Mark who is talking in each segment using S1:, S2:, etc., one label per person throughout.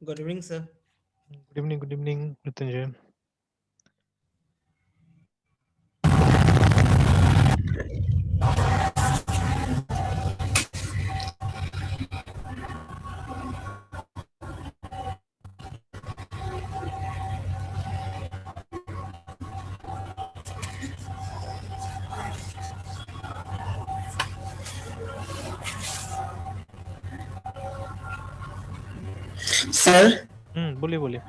S1: Good evening sir.
S2: Good evening Mrityunjay.
S1: Sir
S2: बोलिए बोलिए।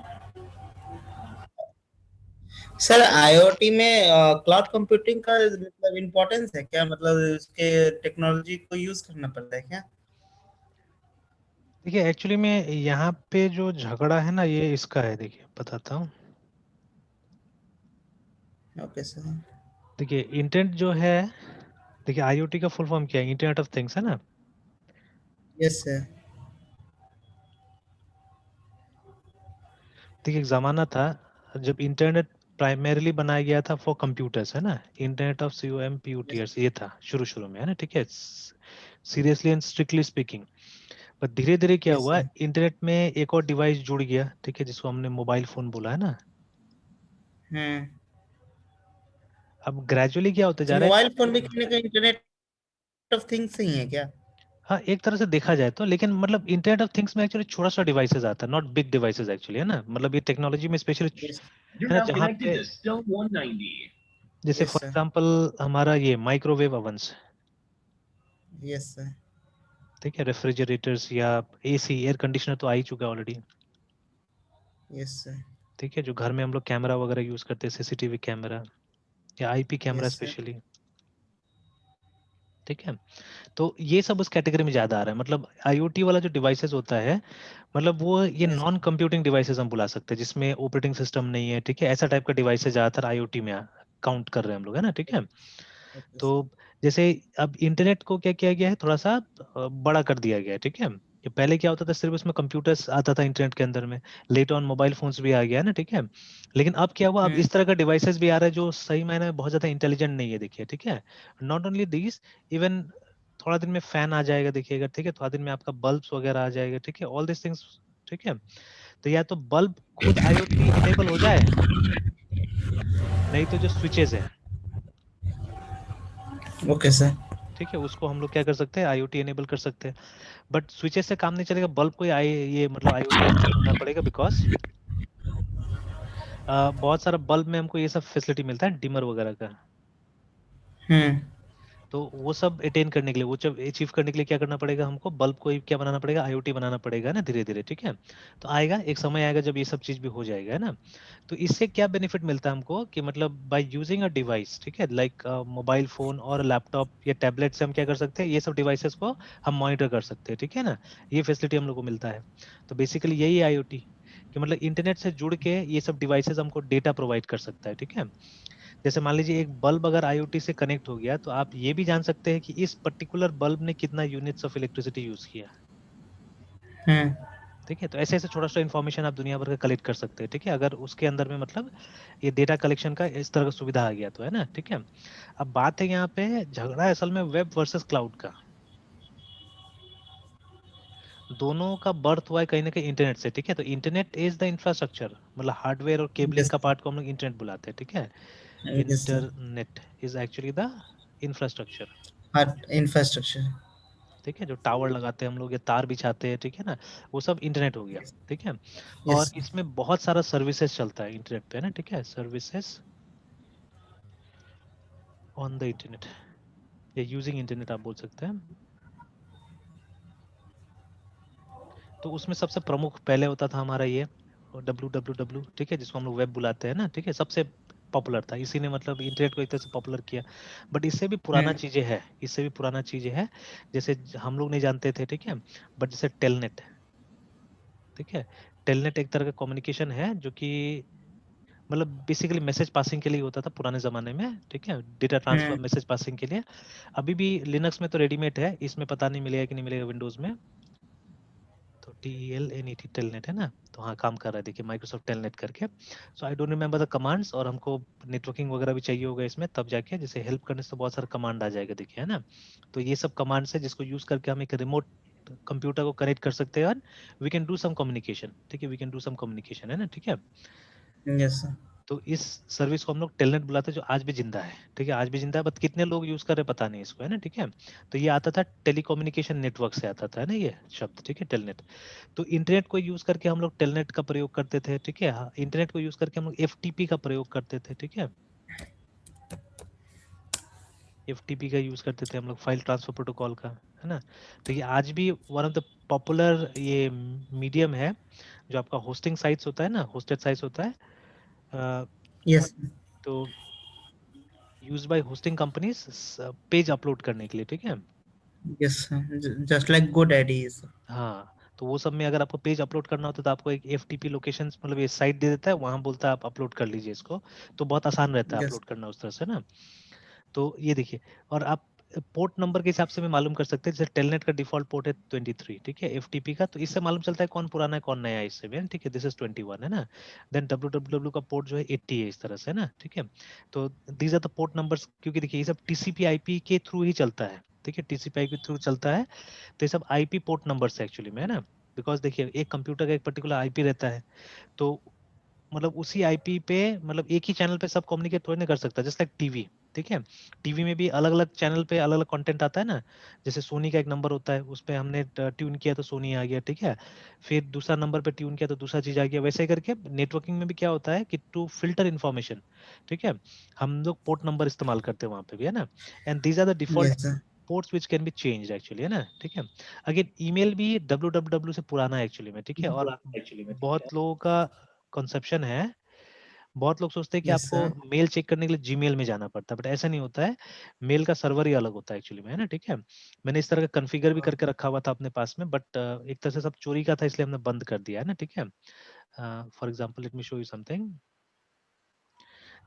S1: Sir IoT में क्लाउड कंप्यूटिंग का मतलब इम्पोर्टेंस है क्या? मतलब उसके टेक्नोलॉजी को यूज करना पड़ता है क्या?
S2: देखिए एक्चुअली में यहाँ पे जो झगड़ा है ना ये इसका है, देखिए बताता हूँ।
S1: Okay sir.
S2: देखिए इंटरनेट जो है, देखिए आईओटी का फुल फॉर्म क्या है? इंटरनेट ऑफ थिंग्स है ना।
S1: Yes sir.
S2: देखिए एक जमाना था जब इंटरनेट प्राइमरीली बनाया गया था फॉर कंप्यूटर्स, है ना। इंटरनेट ऑफ COMPUTERS ये था शुरू शुरू में, है ना, ठीक है। Seriously and strictly speaking. पर धीरे धीरे क्या
S1: यस
S2: हुआ,
S1: सर।
S2: इंटरनेट में एक और डिवाइस जुड़ गया, ठीक है, जिसको हमने मोबाइल फोन बोला, है ना।
S1: हम्म।
S2: अब ग्रेजुअली क्या होते
S1: तो
S2: जा रहा
S1: मोबाइल फोन भी
S2: है।
S1: कहीं ना कहीं इंटरनेट ऑफ थिंग्स ही है क्या?
S2: हाँ एक तरह से देखा जाए तो, लेकिन मतलब इंटरनेट ऑफ थिंग्स में एक्चुअली छोटा सा डिवाइसेस आता है, नॉट बिग डिवाइसेस एक्चुअली, है ना। मतलब ये टेक्नोलॉजी में स्पेशली
S1: यस।
S2: है ना, जहाँ पे जैसे
S1: यस
S2: फॉर
S1: सर।
S2: एग्जांपल हमारा ये माइक्रोवेव ओवन्स,
S1: यस सर।
S2: ठीक है, रेफ्रिजरेटर्स या AC एयर कंडीशनर तो आ ही चुका है ऑलरेडी,
S1: यस सर।
S2: ठीक है। जो घर में हम लोग कैमरा वगैरह यूज करते हैं, CCTV कैमरा या IP camera
S1: yes sir.
S2: Specially, ठीक है। तो ये सब उस कैटेगरी में ज्यादा आ रहा है। मतलब IoT वाला जो डिवाइसेस होता है, मतलब वो ये
S1: यस।
S2: नॉन कंप्यूटिंग डिवाइसेस हम बुला सकते हैं, जिसमें ऑपरेटिंग सिस्टम नहीं है, ठीक है। ऐसा टाइप का डिवाइसेस ज्यादातर IoT में काउंट कर रहे हैं हम लोग, है ना, ठीक है।
S1: ओके
S2: तो
S1: सर।
S2: जैसे अब इंटरनेट को क्या किया गया है, थोड़ा सा बड़ा कर दिया गया है, ठीक है। कि पहले क्या होता था, सिर्फ उसमें कंप्यूटर्स आता था इंटरनेट के अंदर में। लेट ऑन मोबाइल फोन्स भी आ गया है ना, ठीक है। लेकिन अब क्या हुआ, अब
S1: हम्म।
S2: इस तरह का डिवाइसेस भी आ रहा है जो सही मायने में बहुत ज्यादा इंटेलिजेंट नहीं है, देखिए, ठीक है। नॉट ओनली दिस, इवन थोड़ा दिन में फैन आ जाएगा, देखिएगा, ठीक है। थोड़ा दिन में आपका बल्ब्स वगैरह आ जाएगा, ठीक है, ऑल दिस थिंग्स, ठीक है। तो या तो बल्ब खुद IoT इनेबल हो जाए, नहीं तो जो स्विचेस है,
S1: ओके सर।
S2: ठीक है, उसको हम लोग क्या कर सकते हैं, IoT इनेबल कर सकते हैं। बट स्विचेस से काम नहीं चलेगा, बल्ब को ये मतलब IoT इनेबल होना पड़ेगा, बिकॉज बहुत सारा बल्ब में हमको ये सब फैसिलिटी मिलता है, डिमर वगैरह का।
S1: हम्म।
S2: तो वो सब अटेन करने के लिए, वो जब अचीव करने के लिए क्या करना पड़ेगा हमको, बल्ब को ही क्या बनाना पड़ेगा, IoT बनाना पड़ेगा ना, धीरे धीरे, ठीक है। तो आएगा एक समय आएगा जब ये सब चीज भी हो जाएगा, है ना। तो इससे क्या बेनिफिट मिलता है हमको कि मतलब बाय यूजिंग अ डिवाइस, ठीक है, लाइक मोबाइल फोन और लैपटॉप या टैबलेट से हम क्या कर सकते हैं, ये सब डिवाइसेस को हम मॉनिटर कर सकते हैं, ठीक है ना। ये फैसिलिटी हम लोग को मिलता है। तो बेसिकली यही है IoT, कि मतलब इंटरनेट से जुड़ के ये सब डिवाइसेस हमको डेटा प्रोवाइड कर सकता है, ठीक है। जैसे मान लीजिए एक बल्ब अगर IoT से कनेक्ट हो गया, तो आप ये भी जान सकते हैं कि इस पर्टिकुलर बल्ब ने कितना यूनिट्स ऑफ इलेक्ट्रिसिटी यूज किया,
S1: हम्म।
S2: ठीक है। तो ऐसे ऐसे छोटा छोटा इन्फॉर्मेशन आप दुनिया भर का कलेक्ट कर सकते हैं, ठीक है, अगर उसके अंदर में मतलब ये डेटा कलेक्शन का इस तरह का सुविधा आ गया तो, है ना, ठीक है। अब बात है यहाँ पे झगड़ा है असल में वेब वर्सेस क्लाउड का। दोनों का बर्थ हुआ है कहीं ना कहीं इंटरनेट से, ठीक है। तो इंटरनेट इज द इंफ्रास्ट्रक्चर, मतलब हार्डवेयर और केबलिंग
S1: यस।
S2: का पार्ट को हम लोग इंटरनेट बुलाते हैं, ठीक है।
S1: Yes sir.
S2: Internet is actually the infrastructure,
S1: heart infrastructure.
S2: ठीक है। जो टावर लगाते हैं हम लोग या तार बिछाते हैं, ठीक है ना, वो सब इंटरनेट हो गया, ठीक है। और
S1: यस।
S2: इसमें बहुत सारा सर्विसेज चलता है इंटरनेट पे, है ना, ठीक है, सर्विसेज ऑन द इंटरनेट या यूजिंग इंटरनेट आप बोल सकते हैं। तो उसमें सबसे प्रमुख पहले होता था हमारा ये WWW, ठीक है, जिसको हम लोग वेब बुलाते हैं ना, ठीक है, सबसे पॉपुलर था, इसी ने मतलब इंटरनेट को एक तरह से पॉपुलर किया। बट इससे भी पुराना
S1: हम्म।
S2: चीजें हैं, इससे भी पुराना चीजें हैं, जैसे हम लोग नहीं जानते थे, ठीक है। बट जैसे टेलनेट, ठीक है। टेलनेट एक तरह का कम्युनिकेशन है जो कि मतलब बेसिकली मैसेज पासिंग के लिए होता था पुराने जमाने में, ठीक है, डेटा ट्रांसफर
S1: हम्म।
S2: मैसेज पासिंग के लिए। अभी भी लिनक्स में तो रेडीमेड है, इसमें पता नहीं मिलेगा कि नहीं मिलेगा विंडोज में। तो TELNET टेलनेट है ना, तो हाँ काम कर रहा है, देखिए माइक्रोसॉफ्ट टेलनेट करके। So I don't remember the commands, और हमको नेटवर्किंग वगैरह भी चाहिए होगा इसमें, तब जाके जैसे हेल्प करने से बहुत सारा कमांड आ जाएगा, देखिए, है ना। तो ये सब कमांड्स है जिसको यूज करके हम एक रिमोट कंप्यूटर को कनेक्ट कर सकते हैं और we can do some communication, ठीक है, we can do some communication, है ना, ठीक है।
S1: Yes sir.
S2: तो इस सर्विस को हम लोग टेलनेट बुलाते हैं, जो आज भी जिंदा है, ठीक है, आज भी जिंदा है, बट कितने लोग यूज कर रहे पता नहीं इसको, है ना, ठीक है। तो ये आता था टेलीकम्युनिकेशन नेटवर्क से आता था, है ना, ये शब्द, ठीक है, टेलनेट। तो इंटरनेट को यूज करके हम लोग टेलनेट का प्रयोग करते थे, ठीक है, हाँ, इंटरनेट को यूज करके हम लोग एफटीपी का प्रयोग करते थे, ठीक है, एफटीपी का यूज करते थे हम लोग, फाइल ट्रांसफर प्रोटोकॉल का, है ना। तो ये आज भी वन ऑफ द पॉपुलर ये मीडियम है, जो आपका होस्टिंग साइट्स होता है ना, होस्टेड साइट्स होता है, अ,
S1: यस
S2: तो use by hosting companies page upload करने के लिए, ठीक है।
S1: Yes just like GoDaddy sir.
S2: हाँ, तो वो सब में अगर आपको पेज अपलोड करना होता है तो आपको एक एफटीपी लोकेशन, मतलब ये साइट दे देता है, वहां बोलता है आप अपलोड कर लीजिए इसको, तो बहुत आसान रहता है
S1: यस
S2: अपलोड करना उस तरह से ना। तो ये देखिए, और आप पोर्ट नंबर के हिसाब से भी मालूम कर सकते हैं, जैसे टेलनेट का डिफॉल्ट पोर्ट है 23, ठीक है, एफटीपी का, तो इससे मालूम चलता है कौन पुराना है कौन नया है, इससे भी है ना, ठीक है, दिस इज 21, है ना। देन डब्ल्यू का पोर्ट जो है 80 है, इस तरह से, है ना, ठीक है। तो these are the port numbers, क्योंकि देखिए ये सब टीसीपी आईपी के थ्रू ही चलता है, ठीक है, टीसीपी आईपी के थ्रू चलता है, तो ये सब आईपी पोर्ट नंबर्स एक्चुअली में, है ना। बिकॉज देखिए एक कंप्यूटर का एक पर्टिकुलर आईपी रहता है, तो मतलब उसी आईपी पे, मतलब एक ही चैनल पे सब कम्युनिकेट थोड़ी ना कर सकता, जस्ट लाइक टीवी, ठीक है। टीवी में भी अलग अलग चैनल पे अलग अलग कंटेंट आता है ना, जैसे सोनी का एक नंबर होता है, उस पे हमने ट्यून किया तो सोनी आ गया, ठीक है। फिर दूसरा नंबर पे ट्यून किया तो दूसरा चीज आ गया, वैसे ही करके नेटवर्किंग में भी क्या होता है कि टू फिल्टर इन्फॉर्मेशन, ठीक है, हम लोग पोर्ट नंबर इस्तेमाल करते हैं वहां पे भी, है ना। And these are the default
S1: yes sir.
S2: Ports which can be change actually, है ना, ठीक है। अगेन ईमेल भी www से पुराना है एक्चुअली में, ठीक है, और
S1: एक्चुअली में ठीक है।
S2: बहुत लोगों का कंसेप्शन है, बहुत लोग सोचते हैं कि
S1: यस
S2: आपको
S1: सर।
S2: मेल चेक करने के लिए जीमेल में जाना पड़ता है, बट ऐसा नहीं होता है, मेल का सर्वर ही अलग होता है एक्चुअली में, है ना, ठीक है। मैंने इस तरह का कॉन्फ़िगर भी करके रखा हुआ था अपने पास में, बट एक तरह से सब चोरी का था, इसलिए हमने बंद कर दिया है ना, ठीक है। For example let me show you something.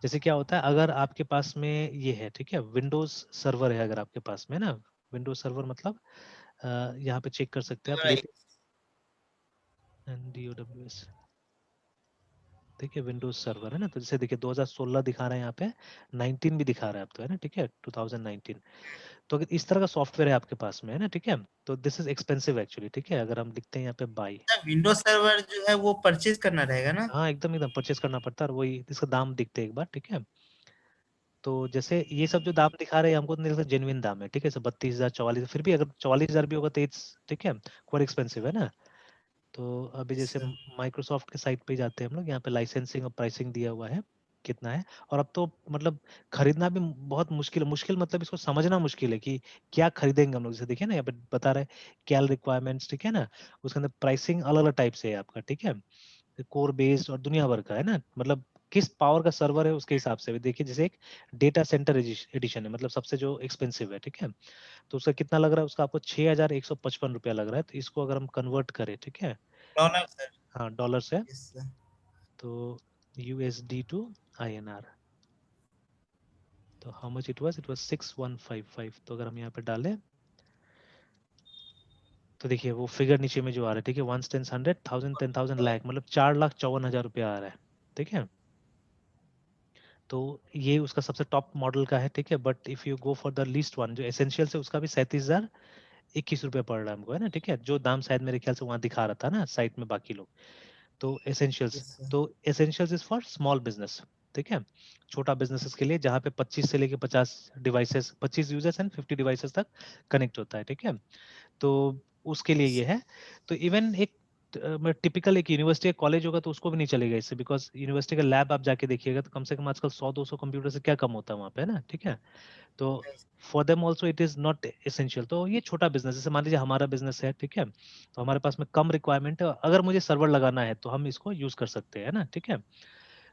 S2: जैसे क्या होता है अगर आपके पास में ये है, ठीक है, विंडोज सर्वर है अगर आपके पास में ना, विंडोज सर्वर मतलब यहाँ पे चेक कर सकते हैं आप, LinkedIn देखिए विंडोज सर्वर है ना, तो जैसे देखिए 2016 दिखा रहा है यहाँ पे, 19 भी दिखा रहा है अब तो, है ना, ठीक है, 2019। तो अगर इस तरह का सॉफ्टवेयर है आपके पास में, है ना, ठीक है, तो दिस इज एक्सपेंसिव एक्चुअली, ठीक है, अगर हम लिखते हैं यहाँ पे बाई,
S1: विंडोज सर्वर जो है वो परचेज करना रहेगा ना।
S2: हाँ एकदम एकदम परचेज करना पड़ता है, और वही इसका दाम दिखते हैं एक बार, ठीक है। तो जैसे ये सब जो दाम दिखा रहे हैं हमको नहीं लगता जेन्युइन दाम है, ठीक है, 32,000 44, फिर भी अगर 44,000 भी होगा तो इट्स, ठीक है, क्वाइट एक्सपेंसिव है ना। तो अभी
S1: यस
S2: जैसे
S1: सर।
S2: माइक्रोसॉफ्ट के साइट पे जाते हैं हम लोग, यहाँ पे लाइसेंसिंग और प्राइसिंग दिया हुआ है कितना है, और अब तो मतलब खरीदना भी बहुत मुश्किल है, मुश्किल मतलब इसको समझना मुश्किल है कि क्या खरीदेंगे हम लोग, जैसे देखिए ना यहाँ पे बता रहे हैं कैल रिक्वायरमेंट्स, ठीक है ना, उसके अंदर प्राइसिंग अलग अलग टाइप से है आपका, ठीक है, कोर बेस्ड और दुनिया भर का है ना, मतलब किस पावर का सर्वर है उसके हिसाब से भी देखिए, जैसे एक डेटा सेंटर एडिशन है, मतलब सबसे जो एक्सपेंसिव है, ठीक है, तो उसका कितना लग रहा है, उसका आपको 6,155 रुपया लग रहा है, तो इसको अगर हम कन्वर्ट करें, ठीक है,
S1: डॉलर सर।
S2: हाँ डॉलर से,
S1: यस सर।
S2: तो यूएसडी टू आईएनआर, तो हाउ मच इट वाज 6155, तो अगर हम यहाँ पे डालें तो देखिए वो फिगर नीचे में जो आ रहा है, ठीक है, 1 10 100 1000 10,000 लाख, मतलब 4,54,000 रुपया आ रहा है, ठीक है। तो ये उसका सबसे टॉप मॉडल का है, ठीक है, but if you go for the least one जो एसेंशियल है, उसका भी 37,021 रुपया पड़ रहा है हमको, है ना, ठीक है, जो दाम शायद मेरे ख्याल से वहाँ दिखा रहा था ना साइट में बाकी लोग। तो एसेंशियल्स,
S1: यस सर।
S2: तो essentials is for small business, ठीक है, छोटा बिजनेसेस के लिए, जहाँ पे 25 से लेके 50 डिवाइसेस, 25 यूजर्स एंड 50 डिवाइसेस तक कनेक्ट होता है, ठीक है। तो उसके लिए
S1: यस
S2: ये है। तो इवन एक टिपिकल एक यूनिवर्सिटी कॉलेज होगा तो उसको भी नहीं चलेगा इससे, बिकॉज यूनिवर्सिटी का लैब आप जाके देखिएगा तो कम से कम आजकल 100-200 कंप्यूटर से क्या कम होता है वहाँ पे, है ना, ठीक है। तो for them also it is not essential, तो ये छोटा बिजनेस, जैसे मान लीजिए हमारा बिजनेस है, ठीक है, तो हमारे पास में कम रिक्वायरमेंट है, अगर मुझे सर्वर लगाना है तो हम इसको यूज कर सकते हैं ना, ठीक है।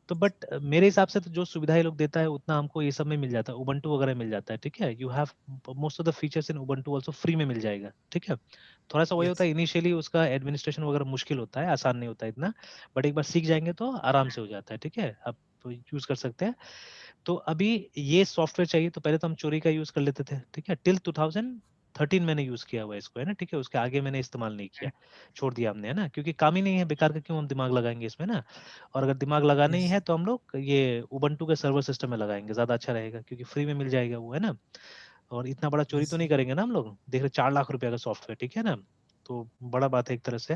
S2: तो बट मेरे हिसाब से तो जो सुविधा ये लोग देता है उतना हमको ये सब में मिल जाता है, उबंटू वगैरह मिल जाता है, ठीक है, you have most of the features in Ubuntu also free में मिल जाएगा, ठीक है। थोड़ा सा वही होता
S1: यस
S2: है इनिशियली उसका एडमिनिस्ट्रेशन वगैरह मुश्किल होता है, आसान नहीं होता है इतना, बट एक बार सीख जाएंगे तो आराम से हो जाता है, ठीक है, आप यूज कर सकते हैं। तो अभी ये सॉफ्टवेयर चाहिए तो पहले तो हम चोरी का यूज कर लेते थे, ठीक है, टिल 2013 मैंने यूज किया हुआ है इसको, है ना, ठीक है, उसके आगे मैंने इस्तेमाल नहीं किया, छोड़ दिया हमने, है ना, क्योंकि काम ही नहीं है, बेकार का क्यों हम दिमाग लगाएंगे इसमें ना। और अगर दिमाग लगाना ही
S1: यस
S2: है तो हम लोग ये उबंटू के सर्वर सिस्टम में लगाएंगे, ज्यादा अच्छा रहेगा, क्योंकि फ्री में मिल जाएगा वो, है ना। और इतना बड़ा चोरी
S1: यस
S2: तो नहीं करेंगे ना हम लोग, देख रहे 4 लाख रुपया का सॉफ्टवेयर, ठीक है ना। तो बड़ा बात है एक तरह से।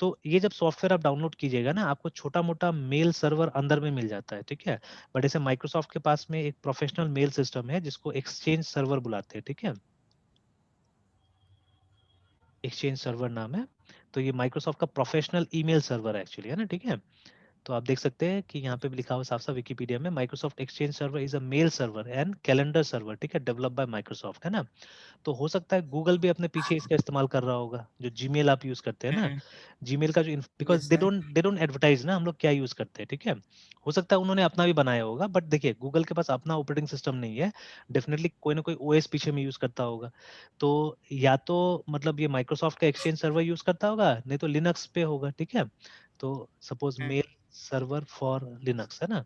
S2: तो ये जब सॉफ्टवेयर आप डाउनलोड कीजिएगा ना, आपको छोटा मोटा मेल सर्वर अंदर में मिल जाता है, ठीक है। बट जैसे माइक्रोसॉफ्ट के पास में एक प्रोफेशनल मेल सिस्टम है जिसको एक्सचेंज सर्वर बुलाते हैं, ठीक है। एक्सचेंज सर्वर नाम है। तो ये माइक्रोसॉफ्ट का प्रोफेशनल ईमेल सर्वर एक्चुअली है ना, ठीक है। तो आप देख सकते हैं कि यहाँ पे भी लिखा हुआ साफ साफ विकिपीडिया में, Microsoft Exchange server is a mail server and calendar server, ठीक है, डेवलप बाय माइक्रोसॉफ्ट, है ना। तो हो सकता है गूगल भी अपने पीछे इसका इस्तेमाल कर रहा होगा, जो जीमेल आप यूज करते हैं ना, जीमेल का जो, because
S1: yes sir.
S2: They don't advertise ना हम लोग क्या यूज करते हैं, ठीक है। हो सकता है उन्होंने अपना भी बनाया होगा, बट देखिए गूगल के पास अपना ऑपरेटिंग सिस्टम नहीं है, डेफिनेटली कोई ना कोई ओएस पीछे में यूज करता होगा। तो या तो मतलब ये माइक्रोसॉफ्ट का एक्सचेंज सर्वर यूज करता होगा, नहीं तो लिनक्स पे होगा, ठीक है। तो suppose mail server for Linux है ना,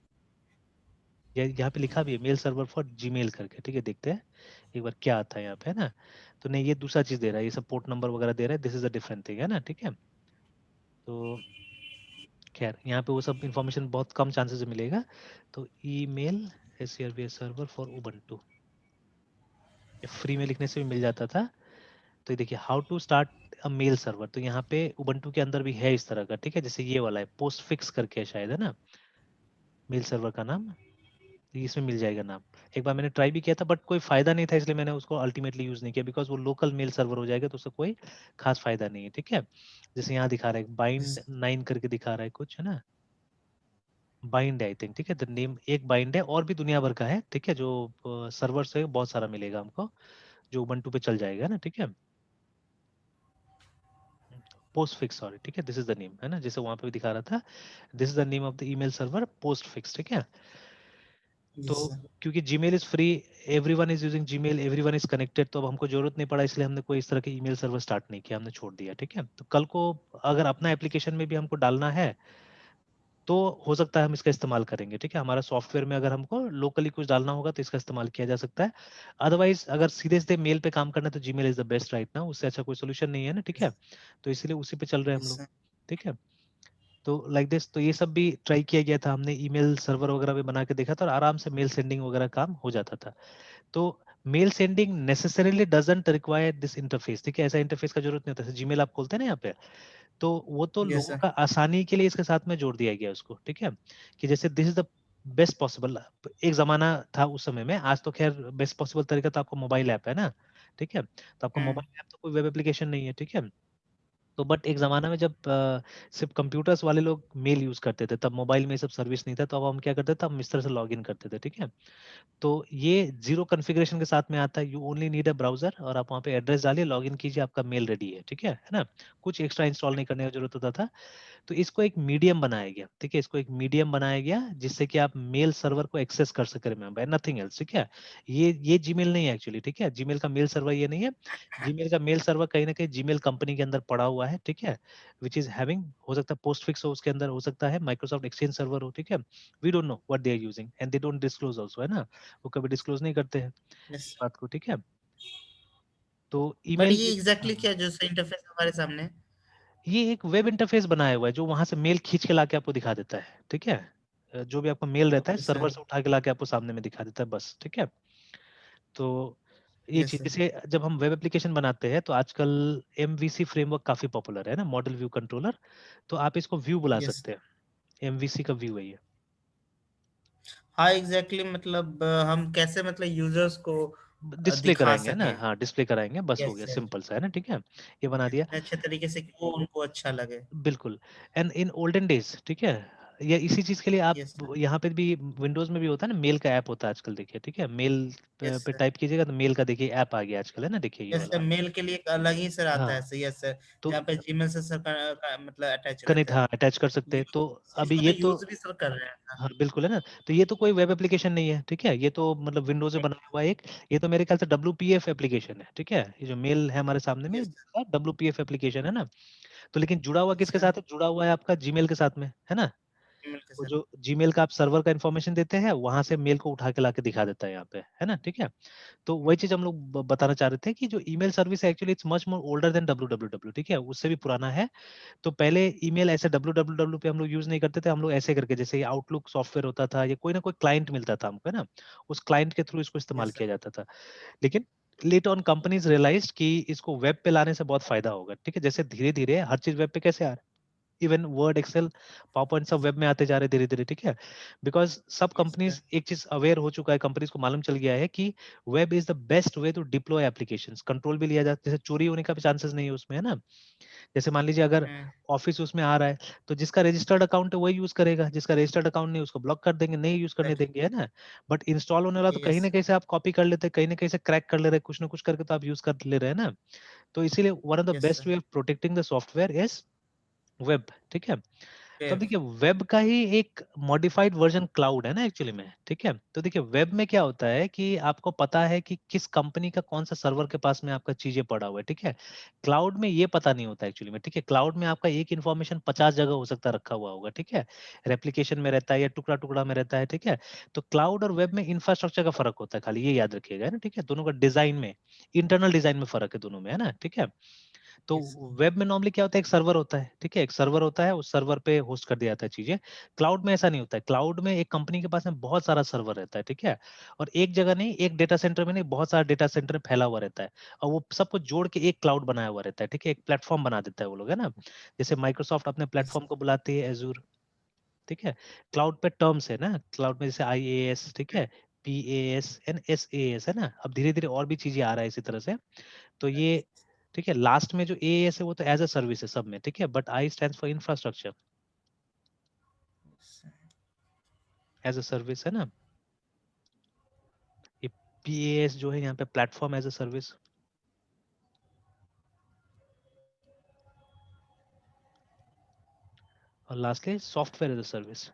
S2: यहाँ पे लिखा भी है मेल सर्वर फॉर जीमेल करके, ठीक है। देखते हैं एक बार क्या आता है यहाँ पे, है ना। तो नहीं, ये दूसरा चीज दे रहा है, ये सब पोर्ट नंबर वगैरह दे रहा है, this is a different thing, है ना, ठीक है। तो खैर यहाँ पे वो सब इंफॉर्मेशन बहुत कम चांसेस में मिलेगा। तो email SCRB server for Ubuntu, ये फ्री में लिखने से भी मिल जाता था। तो ये देखिए how to start a mail server, तो यहाँ पे उबंटू के अंदर भी है इस तरह का, ठीक है। जैसे ये वाला है पोस्ट फिक्स करके है शायद, है ना, मेल सर्वर का नाम। तो इसमें मिल जाएगा नाम। एक बार मैंने ट्राई भी किया था बट कोई फायदा नहीं था, इसलिए मैंने उसको अल्टीमेटली यूज नहीं किया, बिकॉज वो लोकल मेल सर्वर हो जाएगा तो उसका कोई खास फायदा नहीं है, ठीक है। जैसे यहाँ दिखा रहा है बाइंड 9 करके दिखा रहा है कुछ, है ना, बाइंड है आई थिंक, ठीक है। द नेम एक बाइंड है, और भी दुनिया भर का है, ठीक है, जो सर्वर से बहुत सारा मिलेगा हमको, जो उबंटू पे चल जाएगा ना, ठीक है। पोस्ट फिक्स, सॉरी, ठीक है, दिस इज द नेम, है ना, जैसे वहां पे भी दिखा रहा था, this is the name of the email server post fix, ठीक है। तो
S1: यस सर।
S2: क्योंकि Gmail is free, everyone is using Gmail, everyone is connected, तो अब हमको जरूरत नहीं पड़ा, इसलिए हमने कोई इस तरह के ईमेल सर्वर स्टार्ट नहीं किया, हमने छोड़ दिया, ठीक है। तो कल को अगर अपना एप्लीकेशन में भी हमको डालना है तो हो सकता है हम इसका इस्तेमाल करेंगे, ठीक है। हमारा सॉफ्टवेयर में अगर हमको लोकली कुछ डालना होगा तो इसका इस्तेमाल किया जा सकता है। अदरवाइज अगर सीधे सीधे मेल पे काम करना है तो Gmail is the best right now, उससे अच्छा कोई सोल्यूशन नहीं है ना, ठीक है। तो इसीलिए उसी पे चल रहे हैं हम
S1: यस
S2: लोग,
S1: सर।
S2: ठीक है। तो लाइक दिस, तो ये सब भी ट्राई किया गया था, हमने ईमेल सर्वर वगैरह भी बना के देखा था और आराम से मेल सेंडिंग वगैरह काम हो जाता था। तो mail sending necessarily doesn't require this interface, ठीक है, ऐसा इंटरफेस का जरूरत नहीं होता। जीमेल आप खोलते हैं ना यहाँ पे, तो वो तो
S1: यस
S2: लोगों
S1: सर।
S2: का आसानी के लिए इसके साथ में जोड़ दिया गया उसको, ठीक है, कि जैसे this is the best possible. एक जमाना था उस समय में, आज तो खैर बेस्ट पॉसिबल तरीका तो आपको मोबाइल ऐप है ना, ठीक है। तो आपका मोबाइल ऐप तो कोई वेब एप्लीकेशन नहीं है, ठीक है। तो बट एक जमाना में जब सिर्फ कंप्यूटर्स वाले लोग मेल यूज करते थे, तब मोबाइल में ये सब सर्विस नहीं था, तो अब हम क्या करते थे, हम इस तरह से लॉग इन करते थे, ठीक है। तो ये जीरो कॉन्फ़िगरेशन के साथ में आता है, you only need a browser, और आप वहाँ पे एड्रेस डालिए, लॉगिन कीजिए, आपका मेल रेडी है, ठीक है ना। कुछ एक्स्ट्रा इंस्टॉल नहीं करने की जरूरत होता था। तो इसको एक मीडियम बनाया गया, ठीक है, इसको एक मीडियम बनाया गया जिससे कि आप मेल सर्वर को एक्सेस कर सके, रिमेंबर नथिंग एल्स, ठीक है। ये जीमेल नहीं है एक्चुअली, ठीक है, जीमेल का मेल सर्वर ये नहीं है। जीमेल का मेल सर्वर कहीं ना कहीं जीमेल कंपनी के अंदर पड़ा हुआ है, ठीक है, विच इज हैविंग, हो सकता है पोस्ट फिक्स हो उसके अंदर, हो सकता है माइक्रोसॉफ्ट एक्सचेंज सर्वर हो, ठीक है। We don't know what they are using and they don't disclose also, है ना, वो कभी डिस्क्लोज नहीं करते हैं
S1: यस।
S2: इस बात को, ठीक है। तो
S1: बट
S2: ईमेल
S1: ये एग्जैक्टली क्या जो इंटरफेस हमारे सामने है?
S2: ये एक वेब इंटरफेस बनाया हुआ है जो वहां से मेल खींच के लाके आपको दिखा देता है, ठीक है। जो भी आपका मेल रहता है
S1: ओके
S2: सर्वर
S1: सर।
S2: से उठा के लाके आपको सामने में दिखा देता है, बस, ठीक है। तो ये
S1: यस
S2: चीज,
S1: सर।
S2: जैसे जब हम वेब एप्लीकेशन बनाते हैं तो आजकल एमवीसी फ्रेमवर्क काफी पॉपुलर है ना, मॉडल व्यू कंट्रोलर। तो आप इसको व्यू बुला
S1: यस।
S2: सकते हैं, एमवीसी का व्यू है ये।
S1: हाँ एग्जैक्टली मतलब हम कैसे मतलब यूजर्स को
S2: डिस्प्ले
S1: दिखा
S2: कराएंगे ना,
S1: सके।
S2: हाँ डिस्प्ले कराएंगे, बस हो
S1: यस
S2: गया,
S1: सर।
S2: सिंपल सा है ना, ठीक है। ये बना दिया,
S1: इतने अच्छे तरीके से कि वो उनको अच्छा लगे।
S2: बिल्कुल। एंड इन ओल्डन डेज, ठीक है, या इसी चीज के लिए आप
S1: यस सर।
S2: यहाँ पे भी विंडोज में भी होता है ना, मेल का ऐप होता है आजकल, देखिए, ठीक है, मेल
S1: यस
S2: पे
S1: सर।
S2: टाइप कीजिएगा तो मेल का देखिए ऐप आ गया आजकल, है ना, देखिए ये
S1: यस सर,
S2: वाला।
S1: मेल के लिए एक अलग ही सर आता है
S2: हाँ,
S1: सर। Yes sir.
S2: तो
S1: जहाँ पे जीमेल से सर मतलब अटैच
S2: कनेक्ट,
S1: रहता है।
S2: हाँ अटैच कर सकते
S1: ये
S2: हैं, तो अभी
S1: इसको तो
S2: ये तो,
S1: यूज भी सर कर रहे हैं सर।
S2: हाँ बिल्कुल, है ना। तो ये तो कोई वेब एप्लीकेशन नहीं है, ठीक है, ये तो मतलब विंडोज से बना हुआ है एक, ये तो मेरे ख्याल से WPF एप्लीकेशन है, ठीक है। ये जो मेल है हमारे सामने में,
S1: यस सर।
S2: WPF एप्लीकेशन है ना। तो लेकिन जुड़ा हुआ किसके
S1: अच्छा।
S2: साथ है, जुड़ा हुआ है आपका जीमेल के साथ में, है ना।
S1: ईमेल के
S2: वो
S1: साथ।
S2: जो जीमेल का आप सर्वर का इन्फॉर्मेशन देते हैं, वहां से मेल को उठा के लाके दिखा देता है यहाँ पे, है ना, ठीक है। तो वही चीज हम लोग बताना चाह रहे थे कि जो ईमेल सर्विस है actually it's much more older than www, ठीक है, उससे भी पुराना है। तो पहले ईमेल ऐसे www पे हम लोग यूज नहीं करते थे, हम लोग ऐसे करके, जैसे आउटलुक सॉफ्टवेयर होता था या कोई ना कोई क्लाइंट मिलता था हमको, है ना, उस क्लाइंट के थ्रू इसको इस्तेमाल
S1: यस
S2: किया
S1: सर।
S2: जाता था। लेकिन लेटर ऑन कंपनीज रियलाइज्ड कि इसको वेब पे लाने से बहुत फायदा होगा, ठीक है। जैसे धीरे धीरे हर चीज वेब पे कैसे आ रहा है, इवन वर्ड, एक्सेल, पावरपॉइंट सब वेब में आते जा रहे धीरे धीरे, ठीक है। बिकॉज सब
S1: यस सर।
S2: कंपनीज एक चीज अवेयर हो चुका है, कंपनीज को मालूम चल गया है कि web is the best way to deploy applications, control भी लिया जाता है, जैसे चोरी होने का भी चांसेस नहीं है उसमें, है ना। जैसे मान लीजिए अगर
S1: हम्म।
S2: ऑफिस उसमें आ रहा है, तो जिसका रजिस्टर्ड अकाउंट है वही यूज करेगा, जिसका रजिस्टर्ड अकाउंट नहीं उसको ब्लॉक कर देंगे, नहीं यूज करने देंगे, है ना। बट इंस्टॉल होने वाला तो कहीं
S1: यस
S2: ना कहीं से आप कॉपी कर लेते हैं, कहीं ना कहीं से क्रैक कर ले रहे हैं, कुछ ना कुछ करके तो आप यूज कर ले रहे हैं ना। तो इसीलिए one of the
S1: yes
S2: best
S1: sir.
S2: Way of protecting the software is web, ठीक है। तो अब
S1: वेब।
S2: देखिए वेब का ही एक मॉडिफाइड वर्जन क्लाउड है ना एक्चुअली में, ठीक है। तो देखिए वेब में क्या होता है कि आपको पता है कि किस कंपनी का कौन सा सर्वर के पास में आपका चीजें पड़ा हुआ है, ठीक है। क्लाउड में ये पता नहीं होता एक्चुअली में, ठीक है। क्लाउड में आपका एक इन्फॉर्मेशन 50 जगह हो सकता है रखा हुआ होगा, ठीक है। रेप्लिकेशन में रहता है या टुकड़ा टुकड़ा में रहता है, ठीक है। तो क्लाउड और वेब में इंफ्रास्ट्रक्चर का फर्क होता है, खाली ये याद रखिएगा, है ना, ठीक है। दोनों का डिजाइन में, इंटरनल डिजाइन में फर्क है दोनों में, है ना, ठीक है। तो
S1: यस।
S2: वेब में नॉर्मली क्या होता है, एक सर्वर होता है, ठीक है, एक सर्वर होता है, उस सर्वर पे होस्ट कर दिया जाता है चीजें। क्लाउड में ऐसा नहीं होता है, क्लाउड में एक कंपनी के पास में बहुत सारा सर्वर रहता है, ठीक है। और एक जगह नहीं, एक डेटा सेंटर में नहीं, बहुत सारा डेटा सेंटर फैला हुआ रहता है, और वो सबको जोड़ के एक क्लाउड बनाया हुआ रहता है, ठीक है, एक प्लेटफॉर्म बना देता है वो लोग, है ना। जैसे माइक्रोसॉफ्ट अपने
S1: यस।
S2: प्लेटफॉर्म को बुलाती है एजूर, ठीक है। क्लाउड पे टर्म्स है ना, क्लाउड में जैसे IaaS, ठीक है, PaaS एंड SaaS, है ना। अब धीरे धीरे और भी चीजें आ रहा है इसी तरह से। तो ये, ठीक है, लास्ट में जो AAS है वो तो एज अ सर्विस है सब में, ठीक है। But I stand for infrastructure as a service, है ना। ये PaaS जो है यहाँ पे प्लेटफॉर्म एज अ सर्विस, और lastly software as a service,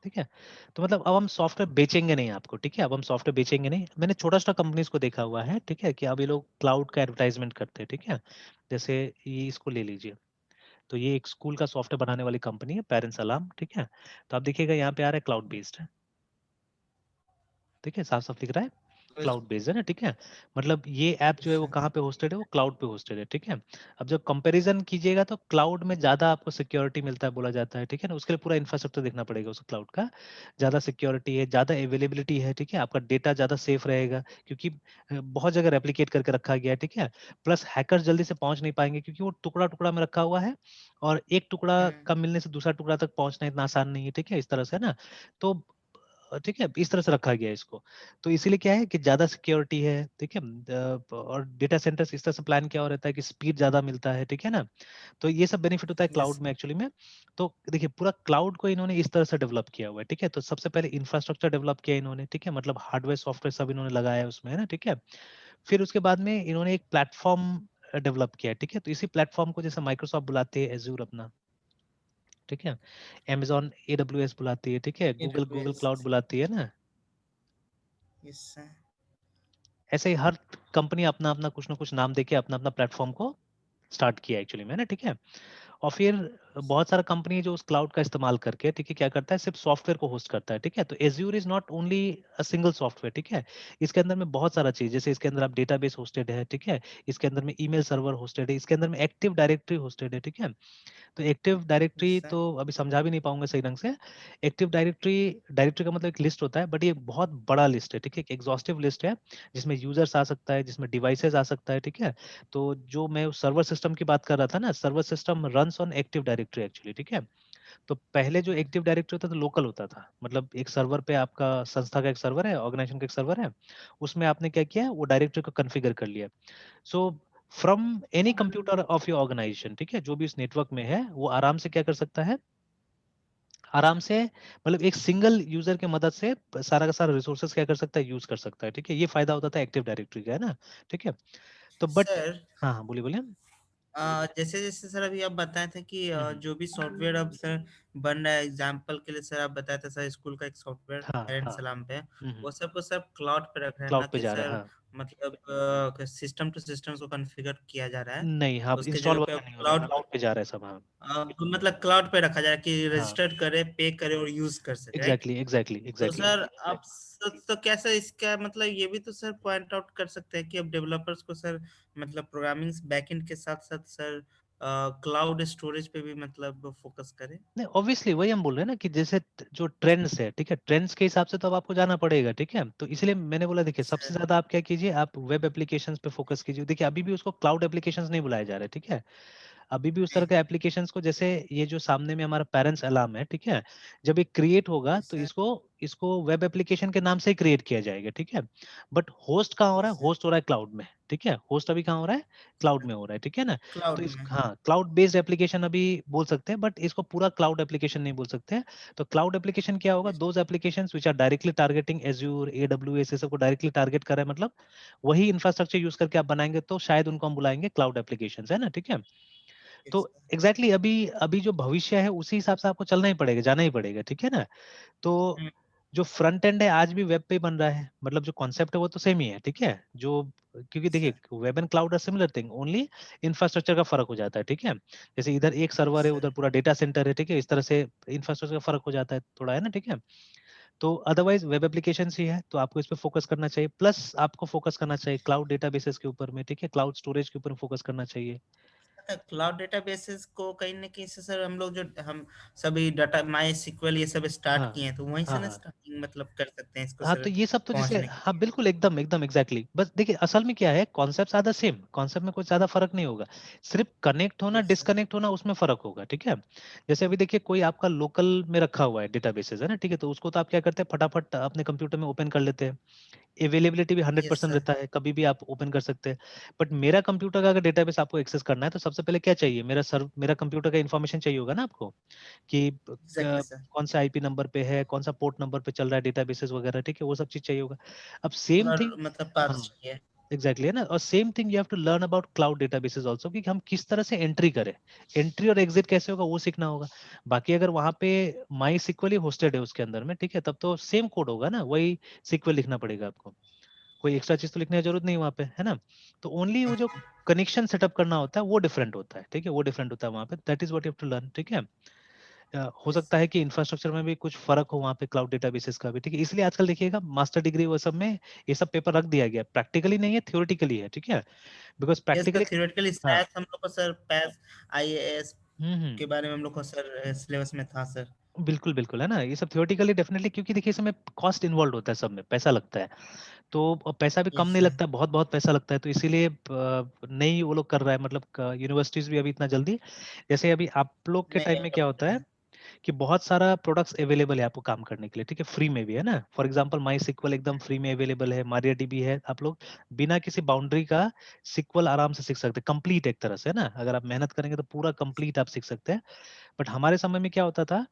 S2: ठीक है। तो मतलब अब हम सॉफ्टवेयर बेचेंगे नहीं आपको, ठीक है। अब हम सॉफ्टवेयर बेचेंगे नहीं, मैंने छोटा छोटा कंपनीज को देखा हुआ है, ठीक है, कि अब ये लोग क्लाउड का एडवर्टाइजमेंट करते हैं, ठीक है। जैसे ये इसको ले लीजिए, तो ये एक स्कूल का सॉफ्टवेयर बनाने वाली कंपनी है, पेरेंट्स अलार्म, ठीक है। तो आप देखिएगा यहाँ पे आ रहा है क्लाउड बेस्ड, ठीक है, साफ साफ लिख रहा है क्लाउड बेस्ड, है ना, ठीक है। मतलब ये ऐप जो है वो कहाँ पे होस्टेड है, वो क्लाउड पे होस्टेड है, ठीक है। अब जब कंपैरिजन कीजिएगा तो क्लाउड में ज्यादा आपको सिक्योरिटी मिलता है बोला जाता है, ठीक है ना। उसके लिए पूरा इंफ्रास्ट्रक्चर देखना पड़ेगा उस क्लाउड का, ज्यादा सिक्योरिटी है, ज्यादा अवेलेबिलिटी है, ठीक है। आपका डेटा ज्यादा सेफ रहेगा, क्योंकि बहुत जगह रेप्लिकेट करके रखा गया है, ठीक है। प्लस हैकर्स जल्दी से पहुंच नहीं पाएंगे, क्योंकि वो टुकड़ा टुकड़ा में रखा हुआ है, और एक टुकड़ा का मिलने से दूसरा टुकड़ा तक पहुंचना इतना आसान नहीं है, ठीक है, इस तरह से, है ना। तो ठीक है, इस तरह से रखा गया है इसको। तो इसीलिए क्या है कि ज्यादा सिक्योरिटी है, ठीक है। और डेटा सेंटर्स इस तरह से प्लान किया हो रहता है कि स्पीड ज्यादा मिलता है, ठीक है ना। तो ये सब बेनिफिट होता है क्लाउड
S1: यस।
S2: में एक्चुअली में। तो देखिए पूरा क्लाउड को इन्होंने इस तरह से डेवलप किया हुआ है, ठीक है। तो सबसे पहले इंफ्रास्ट्रक्चर डेवलप किया इन्होंने, ठीक है, मतलब हार्डवेयर सॉफ्टवेयर सब इन्होंने लगाया है उसमें, है ना, ठीक है। फिर उसके बाद में इन्होंने एक प्लेटफॉर्म डेवलप किया है, ठीक है। तो इसी प्लेटफॉर्म को जैसे माइक्रोसॉफ्ट बुलाते हैं एजूर अपना, ठीक है, Amazon AWS बुलाती है, ठीक है, गूगल गूगल
S1: AWS।
S2: क्लाउड बुलाती है ना।
S1: Yes sir.
S2: ऐसे ही हर कंपनी अपना अपना कुछ ना कुछ नाम देके अपना अपना प्लेटफॉर्म को स्टार्ट किया एक्चुअली में ना, ठीक है। और फिर बहुत सारा कंपनी है जो उस क्लाउड का इस्तेमाल करके, ठीक है, क्या करता है, सिर्फ सॉफ्टवेयर को होस्ट करता है, ठीक है। तो Azure is not only a single software, ठीक है। इसके अंदर में बहुत सारा चीज, जैसे इसके अंदर आप डेटाबेस होस्टेड है, ठीक है, इसके अंदर में ईमेल सर्वर होस्टेड है, इसके अंदर में एक्टिव डायरेक्टरी होस्टेड है, ठीक है। तो एक्टिव
S1: यस
S2: डायरेक्टरी
S1: सर।
S2: तो अभी समझा भी नहीं पाऊंगा सही ढंग से। एक्टिव डायरेक्टरी, डायरेक्टरी का मतलब एक लिस्ट होता है, बट ये बहुत बड़ा लिस्ट है, ठीक है, एक एग्जॉस्टिव लिस्ट है, जिसमें यूजर्स आ सकता है, जिसमें डिवाइसेस आ सकता है, ठीक है। तो जो मैं सर्वर सिस्टम की बात कर रहा था ना, server system runs on active directory actually, ठीक है। तो पहले जो एक्टिव डायरेक्टरी होता था लोकल होता था, मतलब एक सर्वर पे आपका संस्था का एक सर्वर है, ऑर्गेनाइजेशन का एक सर्वर है, उसमें आपने क्या किया, वो डायरेक्टरी को कॉन्फ़िगर कर लिया। So from any computer of your organisation, ठीक है, जो भी इस नेटवर्क में है, वो आराम से क्या कर सकता है, आराम से, मतलब एक सिंगल यूजर की मदद से सारा का सारा रिसोर्सेज क्या कर सकता है, यूज कर सकता है, ठीक है। ये फायदा होता था एक्टिव डायरेक्टरी का, है ना, ठीक है। तो बट,
S1: सर,
S2: हाँ हाँ, बोलिए बोलिए।
S1: जैसे जैसे सर अभी आप बताए थे कि
S2: हम्म,
S1: जो भी सॉफ्टवेयर अब सर बन रहा है, एग्जाम्पल के लिए सर आप बताए थे सर स्कूल का एक सॉफ्टवेयर
S2: हाँ
S1: पेरेंट्स
S2: हाँ,
S1: सलाम पे,
S2: हम्म,
S1: वो सब को सर क्लाउड पे रख रहे हैं, ना
S2: क्लाउड पे
S1: कि
S2: जा रहा है,
S1: सर
S2: हाँ।
S1: मतलब सिस्टम टू सिस्टम को कॉन्फ़िगर किया जा रहा है,
S2: नहीं, हाँ,
S1: उसके
S2: इंस्टॉल
S1: जगह पे
S2: वगैरह
S1: अब
S2: नहीं हो रहा है,
S1: क्लाउड,
S2: क्लाउड पे जा रहा है सब, हाँ।
S1: तो मतलब क्लाउड पे रखा जा रहा है कि
S2: हाँ,
S1: रजिस्टर करे, पे करे और यूज कर सके, राइट।
S2: एग्जैक्टली एग्जैक्टली
S1: तो
S2: एग्जैक्टली।
S1: सर आप तो कैसे इसका मतलब ये भी तो सर पॉइंट आउट कर सकते हैं कि अब डेवलपर्स को सर मतलब प्रोग्रामिंग बैकएंड के साथ साथ सर क्लाउड स्टोरेज पे भी मतलब फोकस करें?
S2: नहीं, ऑब्वियसली वही हम बोल रहे हैं ना कि जैसे जो ट्रेंड्स है, ठीक है, ट्रेंड्स के हिसाब से तो अब आपको जाना पड़ेगा, ठीक है। तो इसलिए मैंने बोला देखिए सबसे
S1: सर,
S2: ज्यादा आप क्या कीजिए, आप वेब एप्लीकेशंस पे फोकस कीजिए। देखिए अभी भी उसको क्लाउड एप्लीकेशंस नहीं बुलाया जा रहा है, ठीक है। अभी भी उस तरह के एप्लीकेशंस को, जैसे ये जो सामने में हमारा पेरेंट्स अलार्म है, ठीक है, जब ये क्रिएट होगा
S1: यस
S2: तो
S1: सर,
S2: इसको इसको वेब एप्लीकेशन के नाम से ही क्रिएट किया जाएगा, ठीक है। बट होस्ट कहाँ हो रहा
S1: यस
S2: है?
S1: सर,
S2: होस्ट हो रहा है क्लाउड में, ठीक है। होस्ट अभी कहाँ हो रहा है? क्लाउड में हो रहा है, ठीक है ना। तो
S1: क्लाउड
S2: इस
S1: में।
S2: हाँ क्लाउड बेस्ड एप्लीकेशन अभी बोल सकते हैं, बट इसको पूरा क्लाउड एप्लीकेशन नहीं बोल सकते हैं। तो क्लाउड एप्लीकेशन क्या होगा?
S1: Yes
S2: those applications which are directly targeting Azure, AWS, ये सबको डायरेक्टली टारगेट कर रहा है, मतलब वही इंफ्रास्ट्रक्चर यूज करके आप बनाएंगे तो शायद उनको हम बुलाएंगे क्लाउड एप्लीकेशंस, है ना, ठीक है। तो
S1: यस
S2: एग्जैक्टली अभी अभी जो भविष्य है उसी हिसाब से आपको चलना ही पड़ेगा, जाना ही पड़ेगा, ठीक है ना। तो
S1: सर।
S2: जो फ्रंट एंड है आज भी वेब पे ही बन रहा है, मतलब जो कॉन्सेप्ट है वो तो सेम ही है, ठीक है। जो क्योंकि देखिए
S1: sir,
S2: web and cloud are similar thing, only infrastructure का फर्क हो जाता है, ठीक है। जैसे इधर एक सर्वर है,
S1: सर,
S2: उधर पूरा डेटा सेंटर है, ठीक है, इस तरह से इंफ्रास्ट्रक्चर का फर्क हो जाता है थोड़ा, है ना, ठीक है। तो अदरवाइज वेब एप्लीकेशन ही है, तो आपको इस पे फोकस करना चाहिए, प्लस आपको फोकस करना चाहिए क्लाउड डेटाबेसेस के ऊपर में, ठीक है, क्लाउड स्टोरेज के ऊपर फोकस करना चाहिए।
S1: क्लाउड डेटाबेसेस को कहीं ना कहीं से सर हम लोग जो हम सभी डाटा माई सिक्वल ये सब स्टार्ट
S2: हाँ
S1: किए हैं, तो वहीं से
S2: हाँ
S1: ना
S2: हाँ
S1: स्टार्टिंग मतलब कर सकते हैं इसको
S2: हाँ।
S1: सर,
S2: तो ये सब तो जैसे
S1: पहुंचने के
S2: हाँ
S1: लिए।
S2: बिल्कुल एकदम एकदम एग्जैक्टली बस देखिए असल में क्या है, concept are the same, concept में कोई ज्यादा फर्क नहीं होगा। सिर्फ कनेक्ट होना
S1: यस सर,
S2: डिस्कनेक्ट होना उसमें फर्क होगा, ठीक है। जैसे अभी देखिए कोई आपका लोकल में रखा हुआ है डेटाबेसेस, है ना, ठीक है, तो उसको तो आप क्या करते हैं फटाफट अपने कंप्यूटर में ओपन कर लेते हैं। अवेलेबिलिटी भी हंड्रेड
S1: यस
S2: परसेंट
S1: सर,
S2: रहता है, कभी भी आप ओपन कर सकते हैं। बट मेरा कंप्यूटर का अगर डेटाबेस आपको एक्सेस करना है तो सबसे पहले क्या चाहिए, मेरा कंप्यूटर का इन्फॉर्मेशन चाहिए होगा ना आपको, कि
S1: एग्जैक्टली सर,
S2: कौन सा आईपी नंबर पे है, कौन सा पोर्ट नंबर पे चल रहा है डेटाबेसेस वगैरह, ठीक है, वो सब चीज चाहिए होगा। अब सेम
S1: पूरा
S2: थिंग,
S1: मतलब पाथ
S2: हाँ
S1: चाहिए।
S2: एग्जैक्टली, है ना। और same thing you have to learn about cloud databases also, कि हम किस तरह से एंट्री करें, एंट्री और एग्जिट कैसे होगा वो सीखना होगा। बाकी अगर वहां पे माई सिक्वल ही होस्टेड है उसके अंदर में, ठीक है, तब तो सेम कोड होगा ना, वही सिक्वल लिखना पड़ेगा आपको, कोई एक्स्ट्रा चीज तो लिखने की जरूरत नहीं वहां पे, है ना। तो ओनली वो जो कनेक्शन सेटअप करना होता है वो डिफरेंट होता है, ठीक है, वो डिफरेंट होता है वहां पे, that is what you have to learn, ठीक है। हो
S1: यस
S2: सकता है कि इंफ्रास्ट्रक्चर में भी कुछ फर्क हो वहाँ पे क्लाउड डेटाबेसेस का भी, ठीक है। इसलिए आजकल देखिएगा मास्टर डिग्री वो सब में ये सब पेपर रख दिया गया, प्रैक्टिकली नहीं है, थ्योरेटिकली है, ठीक है। Because
S1: yes sir,
S2: practically
S1: theoretically
S2: हाँ
S1: शायद हम लोग को सर पैस आईएएस
S2: हम्म।
S1: के बारे में हम लोग को सर सिलेबस में था सर।
S2: बिल्कुल बिल्कुल, है ना, ये सब थ्योरेटिकली डेफिनेटली, क्योंकि देखिए इसमें कॉस्ट इन्वॉल्व होता है, सब में पैसा लगता है। तो पैसा भी कम
S1: यस
S2: नहीं
S1: सर,
S2: लगता है, बहुत बहुत पैसा लगता है, तो इसीलिए नहीं वो लोग कर रहा है, मतलब यूनिवर्सिटीज भी अभी इतना जल्दी, जैसे अभी आप लोग के
S1: नहीं
S2: टाइम में क्या
S1: अडॉप्ट
S2: होता है
S1: है।
S2: कि बहुत सारा प्रोडक्ट्स अवेलेबल है आपको काम करने के लिए, ठीक है, फ्री में भी, है ना। फॉर एग्जांपल माई सिक्वल एकदम फ्री में अवेलेबल है, मारिया डीबी है, आप लोग बिना किसी बाउंड्री का सिक्वल आराम से सीख सकते हैं, कंप्लीट एक तरह से, है ना। अगर आप मेहनत करेंगे तो पूरा कंप्लीट आप सीख सकते हैं। बट हमारे समय में क्या होता था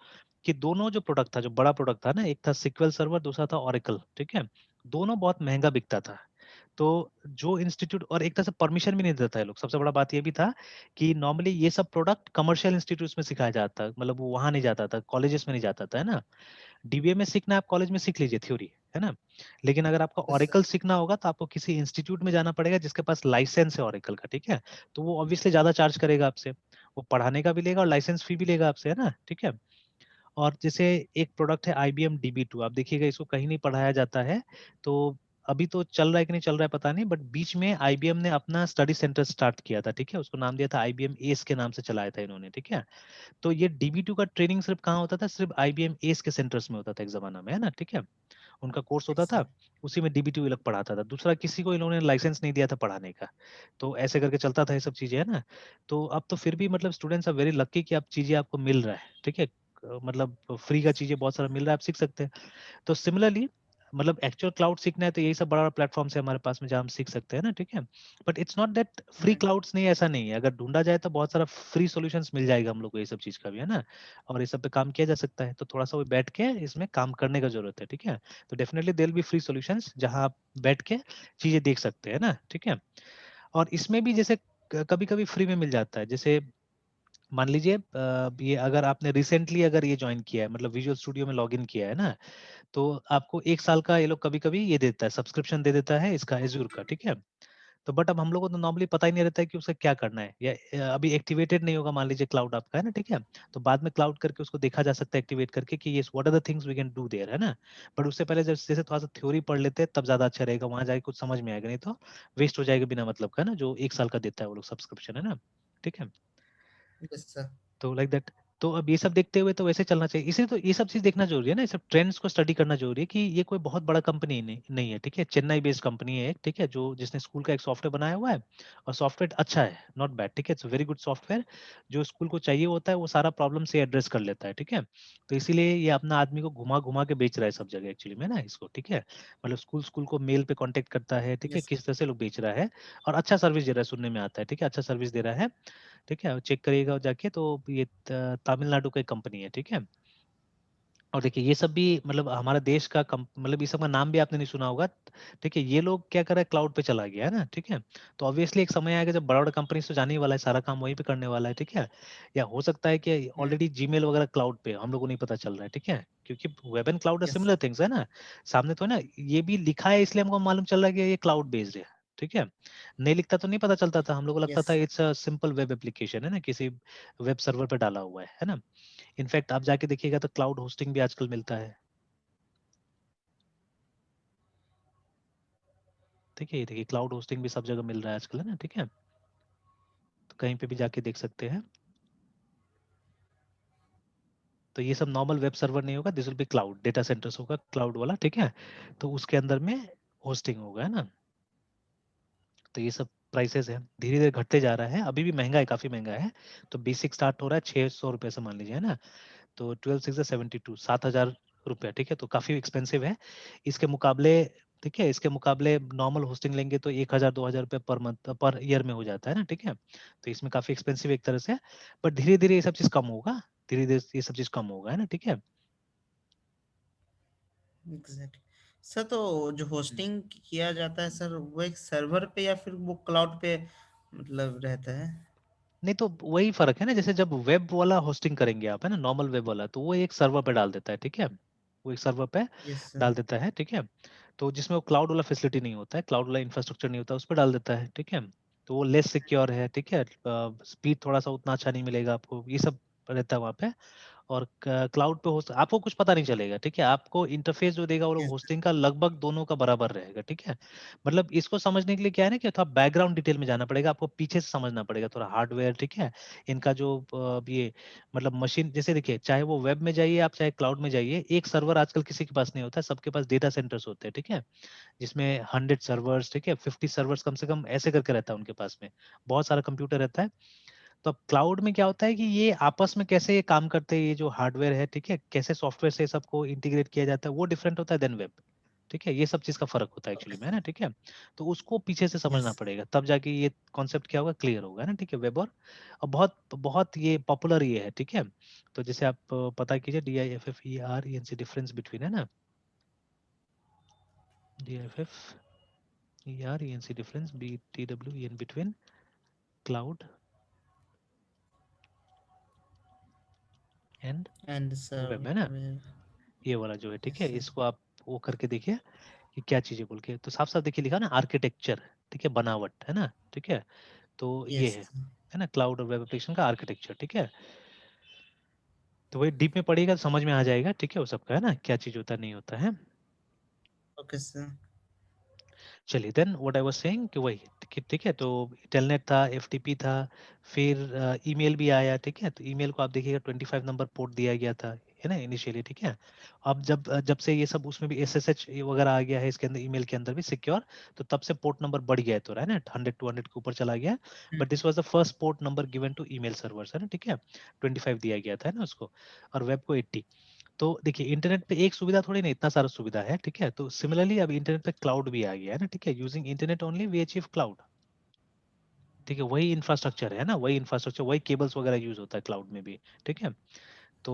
S2: कि दोनों जो प्रोडक्ट था, जो बड़ा प्रोडक्ट था ना, एक था सिक्वल सर्वर, दूसरा था ओरेकल, ठीक है, दोनों बहुत महंगा बिकता था। तो जो इंस्टीट्यूट, और एक तरह से परमिशन भी नहीं देता है लोग, सबसे बड़ा बात ये भी था कि नॉर्मली ये सब प्रोडक्ट कमर्शियल इंस्टीट्यूट्स में सिखाया जाता है, मतलब वो वहां नहीं जाता था, कॉलेजेस में नहीं जाता था, है ना। डीबीए में सीखना है आप कॉलेज में सीख लीजिए थ्योरी, है ना। लेकिन अगर आपका
S1: यस
S2: ओरेकल
S1: सर,
S2: सीखना होगा तो आपको किसी इंस्टीट्यूट में जाना पड़ेगा जिसके पास लाइसेंस है ओरेकल का, ठीक है। तो वो ऑब्वियसली ज्यादा चार्ज करेगा आपसे, वो पढ़ाने का भी लेगा और लाइसेंस फी भी लेगा आपसे, है ना, ठीक है। और जैसे एक प्रोडक्ट है IBM DB2, आप देखिएगा इसको कहीं नहीं पढ़ाया जाता है। तो अभी तो चल रहा है कि नहीं चल रहा है पता नहीं, बट बीच में IBM ने अपना स्टडी सेंटर स्टार्ट किया था, ठीक है, उसको नाम दिया था IBM एस के नाम से चलाया था इन्होंने, ठीक है। तो ये DB2 का ट्रेनिंग सिर्फ कहाँ होता था, सिर्फ IBM एस के सेंटर्स में होता था एक जमाना में, है ना, ठीक है। उनका कोर्स होता
S1: यस
S2: था,
S1: सर,
S2: उसी में DB2 अलग पढ़ाता था, दूसरा किसी को इन्होंने लाइसेंस नहीं दिया था पढ़ाने का। तो ऐसे करके चलता था ये सब चीजें, है ना। तो अब तो फिर भी मतलब स्टूडेंट्स आर वेरी लकी कि आप चीजें आपको मिल रहा है, ठीक है, मतलब फ्री का चीजें बहुत सारा मिल रहा है, आप सीख सकते हैं। तो सिमिलरली मतलब एक्चुअल क्लाउड सीखना है तो यही सब बड़ा बड़ा प्लेटफॉर्म है हमारे पास में जहाँ हम सीख सकते हैं ना, ठीक है। But it's not that free
S1: hmm,
S2: clouds नहीं है, ऐसा नहीं है, अगर ढूंढा जाए तो बहुत सारा फ्री सॉल्यूशंस मिल जाएगा हम लोग को ये सब चीज का भी, है ना। और ये सब पे काम किया जा सकता है, तो थोड़ा सा वो बैठ के इसमें काम करने का जरूरत है, ठीक है। तो definitely there be free solutions जहाँ आप बैठ के चीजें देख सकते हैं ना, ठीक है। और इसमें भी जैसे कभी कभी फ्री में मिल जाता है, जैसे मान लीजिए ये अगर आपने रिसेंटली अगर ये ज्वाइन किया है, मतलब विजुअल स्टूडियो में लॉग इन किया है ना, तो आपको 1 साल का ये लोग कभी कभी ये देता है, सब्सक्रिप्शन दे देता है इसका एज्यूर का, ठीक है। तो बट अब हम लोगों को तो नॉर्मली पता ही नहीं रहता है कि उसे क्या करना है, या अभी एक्टिवेटेड नहीं होगा मान लीजिए क्लाउड आपका, है ना, ठीक है। तो बाद में क्लाउड करके उसको देखा जा सकता है एक्टिवेट करके कि ये what are the things we can do there, है ना। बट उससे पहले जैसे थोड़ा सा थ्योरी पढ़ लेते हैं तब ज्यादा अच्छा रहेगा, वहां जाके कुछ समझ में आएगा, नहीं तो वेस्ट हो जाएगा बिना मतलब का ना, जो 1 साल का देता है वो लोग सब्सक्रिप्शन, है ना, ठीक है।
S1: Yes, sir.
S2: तो लाइक दैट। तो अब ये सब देखते हुए तो वैसे चलना चाहिए, इसे तो ये सब चीज देखना जरूरी है ना, ये सब ट्रेंड्स को स्टडी करना जरूरी है कि ये कोई बहुत बड़ा कंपनी नहीं है, ठीक है, चेन्नई बेस्ड कंपनी है एक, ठीक है, जो जिसने स्कूल का एक सॉफ्टवेयर बनाया हुआ है, और सॉफ्टवेयर अच्छा है, नॉट बैड, ठीक है, इट्स वेरी गुड सॉफ्टवेयर, जो स्कूल को चाहिए होता है वो सारा प्रॉब्लम से एड्रेस कर लेता है, ठीक है। तो इसीलिए ये अपना आदमी को घुमा घुमा के बेच रहा है सब जगह एक्चुअली में ना इसको, ठीक है, मतलब स्कूल स्कूल को मेल पे कांटेक्ट करता है, ठीक है,
S1: Yes, sir.
S2: किस तरह से लोग बेच रहा है, और अच्छा सर्विस दे रहा है, सुनने में आता है, ठीक है, अच्छा सर्विस दे रहा है, ठीक है, चेक करिएगा जाके, तो ये तमिलनाडु का एक कंपनी है, ठीक है। और देखिए ये सब भी मतलब हमारा देश का मतलब ये सब का नाम भी आपने नहीं सुना होगा, ठीक है, ये लोग क्या कर रहा है, क्लाउड पे चला गया है ना, ठीक है। तो ऑब्वियसली एक समय आएगा जब बड़ा बड़ा कंपनी तो जाने ही वाला है, सारा काम वहीं पे करने वाला है, ठीक है। या हो सकता है कि
S1: Hmm.
S2: ऑलरेडी जीमेल वगैरह क्लाउड पे, हम लोग को नहीं पता चल रहा है, ठीक है, क्योंकि web and cloud
S1: Yes,
S2: similar
S1: sir.
S2: Things है ना, सामने तो है ना, ये भी लिखा है इसलिए हमको मालूम चल रहा है कि ये क्लाउड बेस्ड है, ठीक है। नहीं लिखता तो नहीं पता चलता था, हम लोग को लगता था
S1: Yes.
S2: It's a simple web application है ना, किसी वेब सर्वर पे डाला हुआ है ना। इनफैक्ट आप जाके देखिएगा तो क्लाउड होस्टिंग भी आजकल मिलता है, ठीक है, ये देखिए क्लाउड होस्टिंग भी सब जगह मिल रहा है आजकल है ना, ठीक है, तो कहीं पे भी जाके देख सकते हैं। तो ये सब नॉर्मल वेब सर्वर नहीं होगा, this will be cloud data centres होगा, क्लाउड वाला, ठीक है, तो उसके अंदर में होस्टिंग होगा, है ना। तो ये सब प्राइसेस है, धीरे धीरे घटते जा रहा है, अभी भी महंगा है, काफी महंगा है। तो बेसिक स्टार्ट हो रहा है 600 रुपये से मान लीजिए, है ना। तो 12 6 72 7,000 रुपया, ठीक है, तो काफी एक्सपेंसिव है इसके मुकाबले, ठीक है, इसके मुकाबले नॉर्मल होस्टिंग लेंगे तो 1,000 2,000 रुपये पर मंथ पर ईयर में हो जाता है ना, ठीक है। तो इसमें काफी एक्सपेंसिव एक तरह से, बट धीरे धीरे ये सब चीज कम होगा, धीरे धीरे ये सब चीज कम होगा, है ना, ठीक है।
S1: Exactly. सर तो जो होस्टिंग किया जाता है सर, वो एक सर्वर पे या फिर वो क्लाउड पे मतलब रहता है?
S2: नहीं तो वही फर्क है ना, जैसे जब वेब वाला होस्टिंग करेंगे आप, है ना, नॉर्मल वेब वाला, तो वो एक सर्वर पे डाल देता है, ठीक है, वो एक सर्वर पे
S1: यस सर।
S2: डाल देता है, ठीक है। तो जिसमें वो क्लाउड वाला फैसिलिटी नहीं होता है, क्लाउड वाला इंफ्रास्ट्रक्चर नहीं होता, उस पर डाल देता है, ठीक है। तो वो लेस सिक्योर है, ठीक है, स्पीड थोड़ा सा उतना अच्छा नहीं मिलेगा आपको, ये सब रहता है वहाँ पे। और क्लाउड पे होस्ट आपको कुछ पता नहीं चलेगा, ठीक है, आपको इंटरफेस जो देगा वो लोग
S1: यस सर।
S2: होस्टिंग का लगभग दोनों का बराबर रहेगा, ठीक है। मतलब इसको समझने के लिए क्या है ना कि थोड़ा बैकग्राउंड डिटेल में जाना पड़ेगा, आपको पीछे से समझना पड़ेगा थोड़ा हार्डवेयर, ठीक है, इनका जो ये मतलब मशीन, जैसे देखिए चाहे वो वेब में जाइए आप, चाहे क्लाउड में जाइए, एक सर्वर आजकल किसी के पास नहीं होता है, सबके पास डेटा सेंटर्स होते हैं, ठीक है, जिसमें 100 सर्वर्स, ठीक है, 50 सर्वर्स कम से कम ऐसे करके रहता है उनके पास में, बहुत सारा कंप्यूटर रहता है। तो अब क्लाउड में क्या होता है कि ये आपस में कैसे ये काम करते हैं, ये जो हार्डवेयर है, ठीक है, कैसे सॉफ्टवेयर से सबको इंटीग्रेट किया जाता है, वो डिफरेंट होता है देन वेब, ठीक है, ये सब चीज का फर्क होता है
S1: ओके
S2: एक्चुअली में, है
S1: सर।
S2: ना, ठीक है। तो उसको पीछे से समझना
S1: यस।
S2: पड़ेगा, तब जाके ये कॉन्सेप्ट क्या होगा, क्लियर होगा, है ना, ठीक है, वेब और बहुत बहुत ये पॉपुलर ये है, ठीक है। तो जैसे आप पता कीजिए DIFFER डिफरेंस बिटवीन, है ना, DIFFER difference BTWEN between cloud and
S1: and
S2: web, है ना,
S1: सर।
S2: ये वाला जो है, ठीक
S1: यस
S2: है,
S1: सर।
S2: इसको आप वो करके देखिए कि क्या चीजें बोल के, तो साफ साफ देखिए लिखा ना आर्किटेक्चर, ठीक है, बनावट, है ना, ठीक है। तो ये
S1: यस
S2: है ना, क्लाउड और वेब एप्लीकेशन का आर्किटेक्चर, ठीक है। तो वही डीप में पढ़िएगा तो समझ में आ जाएगा, ठीक है, वो सबका, है ना, क्या चीज होता है नहीं होता है।
S1: Okay sir.
S2: चलिए then what I was saying कि वही, ठीक है, ठीक है, तो टेलनेट था, एफटीपी था, फिर ईमेल भी आया, ठीक है, तो ईमेल को आप देखिएगा 25 नंबर पोर्ट दिया गया था, है ना, इनिशियली, ठीक है। अब जब से ये सब उसमें भी एसएसएच वगैरह आ गया है इसके अंदर, ईमेल के अंदर भी सिक्योर, तो तब से पोर्ट नंबर बढ़ गया है थोड़ा, है ना, 100 200 के ऊपर चला गया। But this was the first port number given to email servers, है ना, ठीक है, 25 दिया गया था, है ना उसको, और वेब को 80। तो देखिए इंटरनेट पे एक सुविधा थोड़ी नहीं, इतना सारा सुविधा है, ठीक है। तो सिमिलरली अब इंटरनेट पे क्लाउड भी आ गया है ना, ठीक है, using internet only we achieve cloud, ठीक है, वही इंफ्रास्ट्रक्चर है ना, वही इंफ्रास्ट्रक्चर, वही केबल्स वगैरह यूज होता है क्लाउड में भी, ठीक है। तो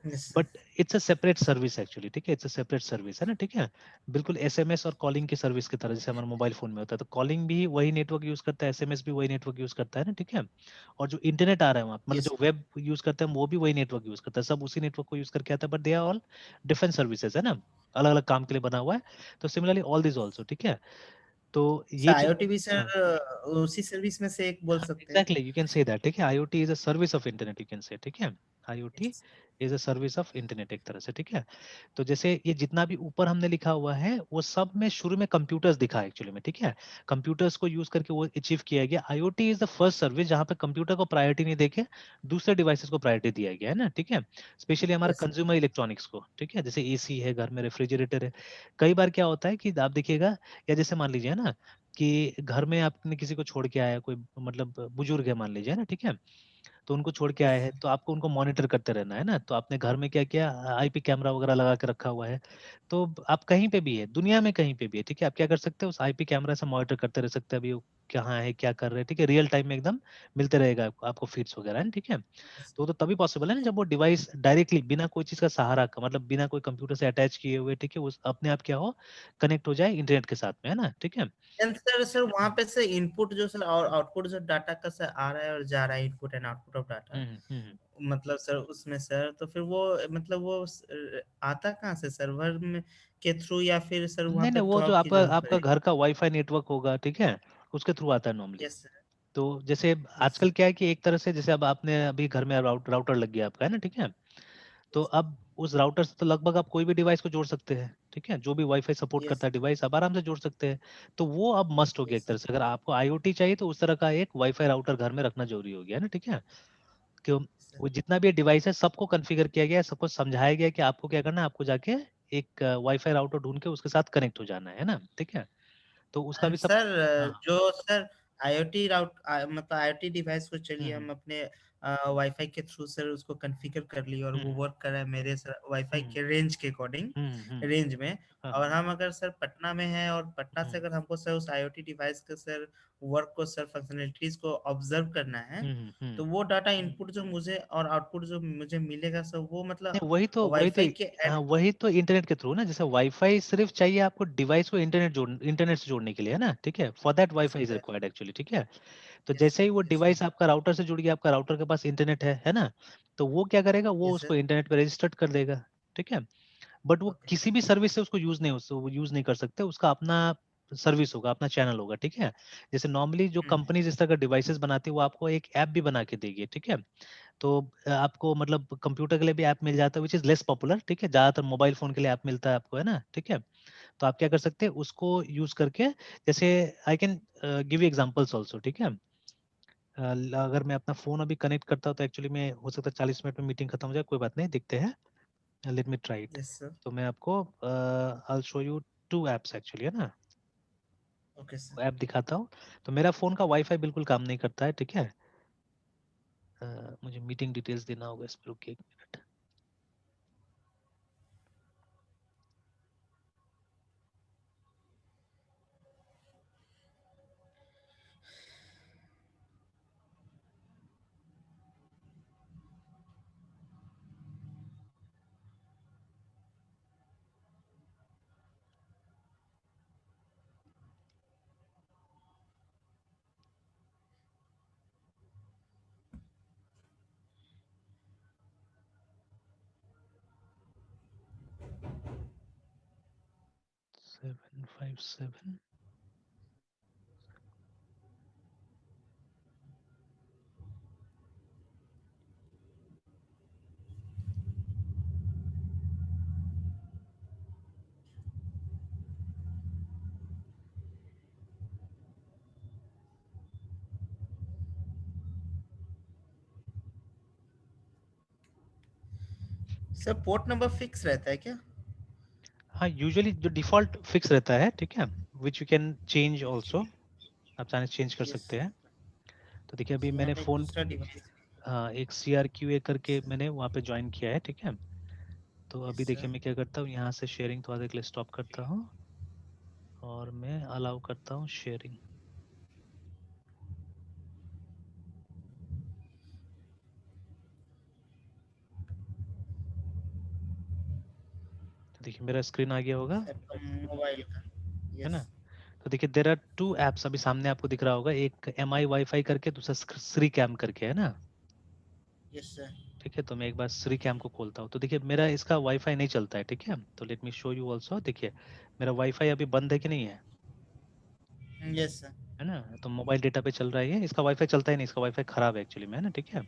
S1: yes sir.
S2: But it's a separate service actually, ठीक है, इट्स अ सेपरेट सर्विस, है ना, ठीक है। बिल्कुल एसएमएस और कॉलिंग की सर्विस की तरह, जैसे हमारे मोबाइल फोन में होता है, तो कॉलिंग भी वही नेटवर्क यूज करता है, एसएमएस भी वही नेटवर्क यूज करता है ना, ठीक है। और जो इंटरनेट आ रहा है वहाँ मतलब
S1: यस
S2: जो वेब यूज करते हैं वो भी वही नेटवर्क यूज करता है, सब उसी नेटवर्क को यूज करके आता है, but they are all different services, है ना, अलग अलग काम के लिए बना हुआ है। तो सिमिलरली ऑल दिस ऑल्सो, ठीक है। तो
S1: सर
S2: ये चीज,
S1: आईओटी भी
S2: हाँ,
S1: सर उसी सर्विस में से एक बोल सकते हैं?
S2: Exactly you can say that, ठीक है, IoT is a service of internet, you can say, ठीक है। IoT is a service of internet एक तरह से, ठीक है। तो जैसे ये जितना भी ऊपर हमने लिखा हुआ है वो सब में शुरू में कंप्यूटर्स दिखा है एक्चुअली में, ठीक है। कंप्यूटर्स को यूज करके वो अचीव किया गया। IoT is the first service जहाँ पे कंप्यूटर को प्रायोरिटी नहीं देके दूसरे डिवाइसेस को प्रायोरिटी दिया गया है ना, ठीक है। स्पेशली हमारा
S1: यस
S2: कंज्यूमर इलेक्ट्रॉनिक्स को, ठीक है, जैसे AC है घर में, रेफ्रिजरेटर है। कई बार क्या होता है कि आप देखिएगा, या जैसे मान लीजिए ना कि घर में आपने किसी को छोड़ के आया, कोई मतलब बुजुर्ग है मान लीजिए ना, ठीक है, तो उनको छोड़ के आए हैं, तो आपको उनको मॉनिटर करते रहना है ना। तो आपने घर में क्या किया, IP कैमरा वगैरह लगा के रखा हुआ है। तो आप कहीं पे भी है दुनिया में, कहीं पे भी है, ठीक है, आप क्या कर सकते हैं, उस IP कैमरा से मॉनिटर करते रह सकते हैं, अभी वो कहाँ है, क्या कर रहे हैं, ठीक है, रियल टाइम में एकदम मिलते रहेगा आपको फीड्स वगैरह है ना, ठीक है। तो तभी पॉसिबल है ना जब वो डिवाइस डायरेक्टली बिना कोई चीज का सहारा का, मतलब बिना कोई कंप्यूटर से अटैच किए हुए, ठीक है, उस अपने आप क्या हो, कनेक्ट हो जाए इंटरनेट के साथ में, है ना, ठीक है।
S1: एंड सर, वहाँ पे से इनपुट जो सर और आउटपुट जो डाटा का सर आ रहा है और जा रहा है, input and output of data,
S2: hmm.
S1: मतलब सर उसमें सर तो फिर वो मतलब वो आता कहाँ से, सर्वर में के थ्रू, या फिर सर वहाँ
S2: नहीं
S1: पे
S2: नहीं, वो जो
S1: क्लाउड की
S2: आपका
S1: जरूरत
S2: आपका
S1: पड़ेगी?
S2: घर का वाईफाई नेटवर्क होगा, ठीक है, उसके थ्रू आता है नॉर्मली।
S1: Yes sir.
S2: तो जैसे
S1: यस
S2: आजकल क्या है कि एक तरह से जैसे अब आपने अभी घर में राउटर लग गया आपका, है ना, ठीक है। तो
S1: यस
S2: अब उस राउटर से तो लगभग आप कोई भी डिवाइस को जोड़ सकते हैं, ठीक है, जो भी वाईफाई सपोर्ट
S1: यस
S2: करता है डिवाइस आप आराम से जोड़ सकते हैं। तो वो अब मस्ट हो गया एक
S1: यस
S2: तरह से, अगर आपको IoT चाहिए तो उस तरह का एक वाईफाई राउटर घर में रखना जरूरी हो गया है ना, ठीक है। क्यों,
S1: सर।
S2: वो जितना भी डिवाइस है सबको कॉन्फ़िगर किया गया है, सबको समझाया गया है कि आपको क्या करना है, आपको जाके एक वाईफाई राउटर ढूंढ के उसके साथ कनेक्ट हो जाना है ना, ठीक है। तो उसका
S1: एंड
S2: भी सब।
S1: सर,
S2: हाँ।
S1: जो सर आईओटी मतलब आईओटी डिवाइस को चलिए
S2: हम्म
S1: हम अपने वाईफाई के थ्रू सर उसको कॉन्फ़िगर कर लिए और वो
S2: हम्म
S1: वर्क कर रहा है मेरे सर वाईफाई
S2: हम्म
S1: के रेंज के अकॉर्डिंग,
S2: हम्म।
S1: रेंज में।
S2: हाँ
S1: और
S2: हाँ।
S1: हम अगर सर पटना में हैं और पटना से
S2: हम्म
S1: अगर हमको सर उस आईओटी डिवाइस के सर वर्क को सर फंक्शनलिटीज को ऑब्जर्व करना है, तो
S2: हम्म।
S1: वो डाटा इनपुट जो मुझे और आउटपुट जो मुझे मिलेगा सर, वो मतलब
S2: नहीं वही तो
S1: वाईफाई के
S2: हाँ, वही तो इंटरनेट के थ्रू ना, जैसे वाईफाई सिर्फ चाहिए आपको डिवाइस को इंटरनेट से जोड़ने के लिए, है ना, ठीक है, for that
S1: yes
S2: wifi is
S1: sir.
S2: Required actually, ठीक है। तो
S1: यस
S2: जैसे ही
S1: सर।
S2: वो
S1: यस सर।
S2: डिवाइस आपका राउटर से जुड़ गया, आपका राउटर के पास इंटरनेट है ना, तो वो क्या करेगा, वो
S1: यस
S2: उसको
S1: सर।
S2: इंटरनेट पे रजिस्टर्ड कर देगा, ठीक है। बट वो
S1: ओके
S2: किसी
S1: सर।
S2: भी सर्विस से उसको यूज नहीं कर सकते, उसका अपना सर्विस होगा, अपना चैनल होगा, ठीक है। जैसे नॉर्मली जो
S1: हम्म।
S2: कंपनीज इस तरह का डिवाइसेस बनाती है वो आपको एक ऐप भी बना के देगी, ठीक है। तो आपको मतलब कंप्यूटर के लिए भी ऐप मिल जाता है विच इज लेस पॉपुलर, ठीक है, ज्यादातर मोबाइल फोन के लिए ऐप मिलता है आपको, है ना, ठीक है। तो आप क्या कर सकते हैं उसको यूज करके, जैसे I can give you examples also, ठीक है। अगर मैं अपना फोन अभी कनेक्ट करता हूँ तो एक्चुअली में हो सकता है 40 मिनट में मीटिंग खत्म हो जाए, कोई बात नहीं, देखते हैं, let me try it.
S1: Yes sir.
S2: तो मैं आपको I show you 2 apps actually, है ना,
S1: ओके सर।
S2: ऐप दिखाता हूँ। तो मेरा फोन का वाईफाई बिल्कुल काम नहीं करता है, ठीक है। मुझे मीटिंग डिटेल्स देना होगा इस पर, रुकिए 1 minute. 757।
S1: Sir port number fix रहता है क्या?
S2: हाँ, यूजुअली जो डिफॉल्ट फिक्स रहता है, ठीक है, which you can change also, आप चाहे चेंज कर
S1: यस।
S2: सकते हैं। तो देखिए अभी
S1: जी,
S2: मैंने
S1: मैंने एक
S2: फोन,
S1: दूसरा डिवाइस।
S2: हाँ, एक CRQA करके मैंने वहाँ पे ज्वाइन किया है, ठीक है। तो
S1: यस
S2: अभी
S1: सर।
S2: देखिए मैं क्या करता हूँ, यहाँ से शेयरिंग थोड़ा देर के लिए स्टॉप करता हूँ और मैं अलाउ करता हूँ शेयरिंग। तो देखिए मेरा स्क्रीन आ गया होगा,
S1: मोबाइल का।
S2: है
S1: यस।
S2: ना। तो देखिए देर आर 2 एप्स अभी सामने आपको दिख रहा होगा, एक MI वाईफाई करके, दूसरा श्री कैम करके, है ना।
S1: Yes sir.
S2: ठीक है, तो मैं एक बार श्री कैम को खोलता हूँ, तो देखिए मेरा इसका वाईफाई नहीं चलता है, ठीक है। तो let me show you also, देखिए मेरा वाईफाई अभी बंद है कि नहीं है,
S1: यस सर।
S2: है ना। तो मोबाइल डेटा पे चल रहा है ये, इसका वाईफाई चलता ही नहीं, इसका वाईफाई खराब है एक्चुअली में, है ना, ठीक है।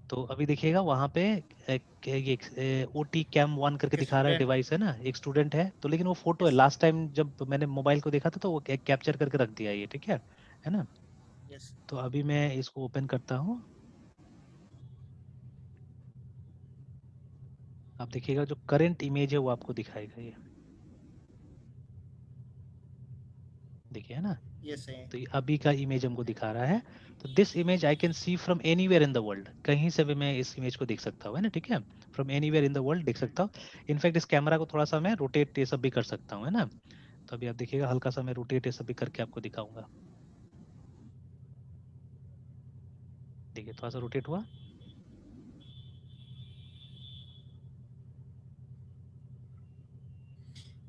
S2: तो अभी देखिएगा वहां पे ये ओटी कैम 1 करके
S1: एक
S2: दिखा रहा है,
S1: स्टूडेंट।
S2: डिवाइस है ना, एक स्टूडेंट है, तो लेकिन वो फोटो है,
S1: यस।
S2: लास्ट टाइम जब मैंने मोबाइल को देखा था तो वो कैप्चर करके रख दिया ये, ठीक है ना।
S1: यस।
S2: तो अभी मैं इसको ओपन करता हूँ, आप देखिएगा जो करंट इमेज है वो आपको दिखाएगा ये, देखिए है ना।
S1: यस है।
S2: तो ये अभी का इमेज हमको दिखा रहा है। तो this image I can see from anywhere in the world, कहीं से भी मैं इस इमेज को देख सकता हूँ, है ना, ठीक है। From anywhere in the world देख सकता हूँ। इनफैक्ट इस कैमरा को थोड़ा सा मैं रोटेट ये सब भी कर सकता हूँ, है ना। तो अभी आप देखिएगा हल्का सा मैं रोटेट ये सब भी करके आपको दिखाऊंगा। देखिए थोड़ा सा रोटेट हुआ।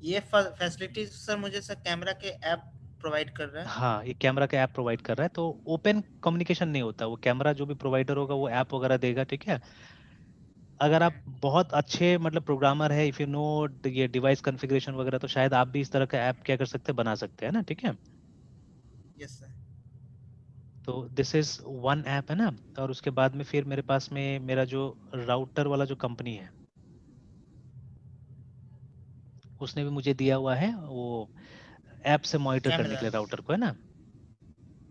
S1: ये फैसिलिटीज सर मुझे सर कैमरा के ऐप प्रोवाइड कर रहा है।
S2: हाँ, ये कैमरा का ऐप प्रोवाइड कर रहा है, तो ओपन कम्युनिकेशन नहीं होता, वो कैमरा जो भी प्रोवाइडर होगा वो ऐप वगैरह देगा, ठीक है। अगर आप बहुत अच्छे मतलब प्रोग्रामर है, इफ यू नो ये डिवाइस कॉन्फ़िगरेशन वगैरह, तो शायद आप भी इस तरह का ऐप क्या कर सकते हैं, बना सकते हैं ना, ठीक है।
S1: Yes sir.
S2: तो दिस इज वन ऐप है ना। और उसके बाद में फिर मेरे पास में मेरा जो राउटर वाला जो कंपनी है, उसने भी मुझे दिया हुआ है वो ऐप से मॉनिटर करने
S1: कैमरा।
S2: के लिए राउटर को, है ना।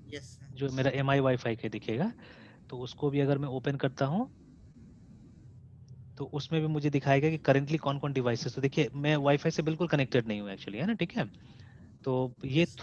S1: Yes sir.
S2: जो मेरा एम आई वाईफाई के दिखेगा, तो उसको भी अगर मैं ओपन करता हूँ तो उसमें भी मुझे दिखाएगा कि करेंटली कौन कौन डिवाइसेस। तो देखिए मैं वाईफाई से बिल्कुल कनेक्टेड नहीं हूँ एक्चुअली, है ना, ठीक है। तो ये
S1: यस सर।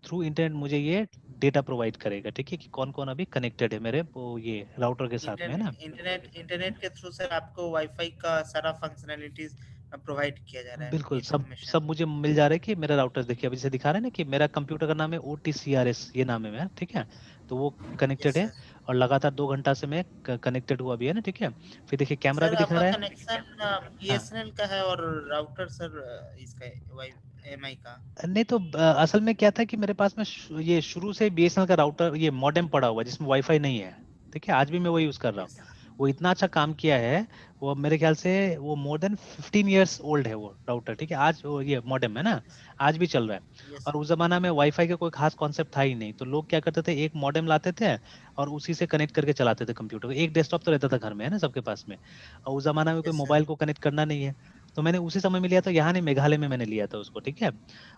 S2: थ्रू इंटरनेट मुझे ये डेटा प्रोवाइड करेगा, ठीक है, कि कौन कौन अभी कनेक्टेड है मेरे वो ये राउटर के साथ में, है ना।
S1: इंटरनेट के थ्रू सर आपको वाईफाई का सारा फंक्शनैलिटीज प्रोवाइड किया जा रहा है,
S2: बिल्कुल सब
S1: इंफॉर्मेशन।
S2: सब मुझे मिल जा रहा है कि मेरा राउटर देखिए अभी जैसे दिखा रहा है ना कि मेरा कंप्यूटर का नाम है OTCRS, ये नाम है मेरा, ठीक है। तो वो कनेक्टेड
S1: यस
S2: है
S1: सर।
S2: और लगातार 2 घंटा से मैं कनेक्टेड हुआ भी है ना, ठीक है। फिर देखिए कैमरा
S1: सर
S2: भी दिखा
S1: आपका
S2: रहा है।
S1: कनेक्शन
S2: हाँ,
S1: बीएसएनएल का है और राउटर सर इसका वाई एमआई का।
S2: नहीं तो असल में क्या था कि मेरे पास में ये शुरू से BSNL का राउटर ये मॉडेम पड़ा हुआ है जिसमें वाईफाई नहीं है, ठीक है, आज भी मैं वही यूज कर रहा हूँ।
S1: यस।
S2: वो इतना अच्छा काम किया है, वो मेरे ख्याल से वो मोर देन 15 ईयर्स ओल्ड है वो राउटर, ठीक है। आज वो ये मॉडेम है ना, आज भी चल रहा है।
S1: यस।
S2: और उस जमाना में वाईफाई का कोई खास कॉन्सेप्ट था ही नहीं, तो लोग क्या करते थे, एक मॉडेम लाते थे और उसी से कनेक्ट करके चलाते थे कंप्यूटर को। एक डेस्कटॉप तो रहता था घर में, है ना, सबके पास में। और उस जमाना में कोई
S1: यस सर।
S2: मोबाइल को कनेक्ट करना नहीं है, तो मैंने उसी समय में लिया था, यहाँ नहीं मेघालय में मैंने लिया था उसको, ठीक है।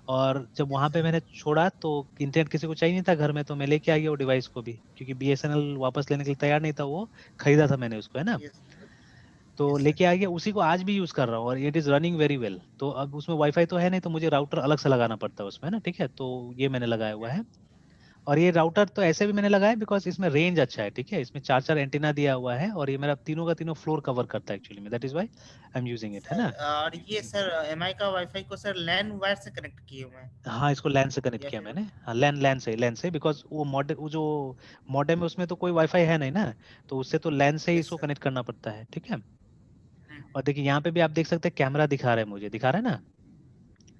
S2: और जब वहां
S1: यस
S2: पे
S1: सर।
S2: मैंने छोड़ा तो इंटरनेट किसी को चाहिए नहीं था घर में, तो मैं लेके आ गया वो डिवाइस को भी, क्योंकि BSNL वापस लेने के लिए तैयार नहीं था, वो खरीदा था मैंने उसको, है ना।
S1: यस।
S2: तो
S1: यस सर।
S2: लेके आ गया, उसी को आज भी यूज कर रहा हूँ और it is running very well. तो अब उसमें वाईफाई तो है नहीं, तो मुझे राउटर अलग से लगाना पड़ता है उसमें ना, ठीक है। तो ये मैंने लगाया हुआ है। और ये राउटर तो ऐसे भी मैंने लगाया बिकॉज इसमें रेंज अच्छा है, ठीक है। इसमें चार चार एंटीना दिया हुआ है और ये मेरा तीनों का तीनों फ्लोर कवर करता है एक्चुअली में, that is why I am using it, है
S1: सर
S2: ना।
S1: और ये सर एमआई का वाईफाई को सर लैन वायर से कनेक्ट किए हुए हैं
S2: हाँ, इसको लैन से कनेक्ट
S1: या
S2: किया
S1: फिर।
S2: मैंने। हाँ, लैन से बिकॉज वो जो मॉडेम है उसमें तो कोई वाईफाई है नहीं ना, तो उससे तो लैन से ही
S1: यस
S2: इसको
S1: सर।
S2: कनेक्ट करना पड़ता है, ठीक है। और देखिए यहाँ पे भी आप देख सकते हैं कैमरा दिखा रहा है, मुझे दिखा रहा है ना।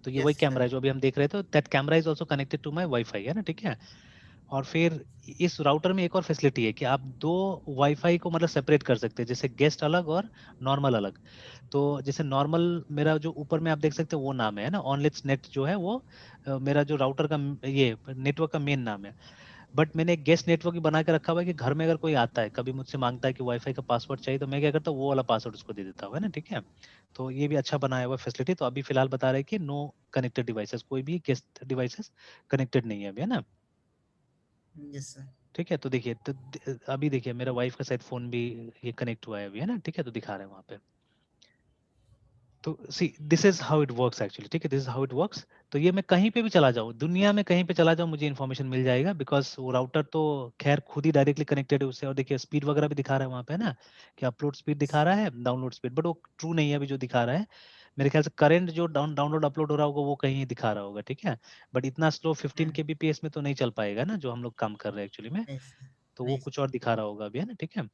S2: तो ये वही
S1: यस
S2: कैमरा
S1: सर।
S2: है जो अभी हम देख रहे थे, that camera is also connected to my WiFi, है ना, ठीक है। और फिर इस राउटर में एक और फैसिलिटी है कि आप दो वाईफाई को मतलब सेपरेट कर सकते हैं, जैसे गेस्ट अलग और नॉर्मल अलग। तो जैसे नॉर्मल मेरा जो ऊपर में आप देख सकते हैं वो नाम है ना, ऑनलेट्स नेट जो है वो मेरा जो राउटर का ये नेटवर्क का मेन नाम है। बट मैंने एक गेस्ट नेटवर्क भी बना के रखा हुआ है कि घर में अगर कोई आता है कभी मुझसे मांगता है कि वाईफाई का पासवर्ड चाहिए, तो मैं क्या करता हूँ वो वाला पासवर्ड उसको दे देता हूँ, है ना, ठीक है। तो ये भी अच्छा बनाया हुआ फैसिलिटी। तो अभी फिलहाल बता रहे हैं कि नो कनेक्टेड डिवाइसेस, कोई भी गेस्ट डिवाइसेस कनेक्टेड नहीं है अभी, है ना।
S1: Yes sir.
S2: ठीक है, तो देखिए तो अभी देखिए मेरा वाइफ का शायद फोन भी ये कनेक्ट हुआ है अभी, है ना, ठीक है, तो दिखा रहे हैं वहाँ पे। तो see this is how it works actually, ठीक है, this is how it works. तो ये मैं कहीं पे भी चला जाऊँ, दुनिया में कहीं पे चला जाऊँ, मुझे इन्फॉर्मेशन मिल जाएगा बिकॉज वो राउटर तो खैर खुद ही डायरेक्टली कनेक्टेड है उससे। और देखिए स्पीड वगैरह भी दिखा रहा है वहाँ पे, है ना, कि अपलोड स्पीड दिखा रहा है, डाउनलोड स्पीड, बट वो ट्रू नहीं है अभी जो दिखा रहा है। मेरे ख्याल से करंट जो डाउनलोड अपलोड हो रहा होगा वो कहीं दिखा रहा होगा, ठीक है। बट इतना स्लो 15 kbps में तो नहीं चल पाएगा ना जो हम लोग काम कर रहे हैं एक्चुअली में।
S1: नहीं सर।
S2: तो वो
S1: नहीं
S2: कुछ
S1: सर।
S2: और दिखा रहा होगा अभी, है ना, ठीक है।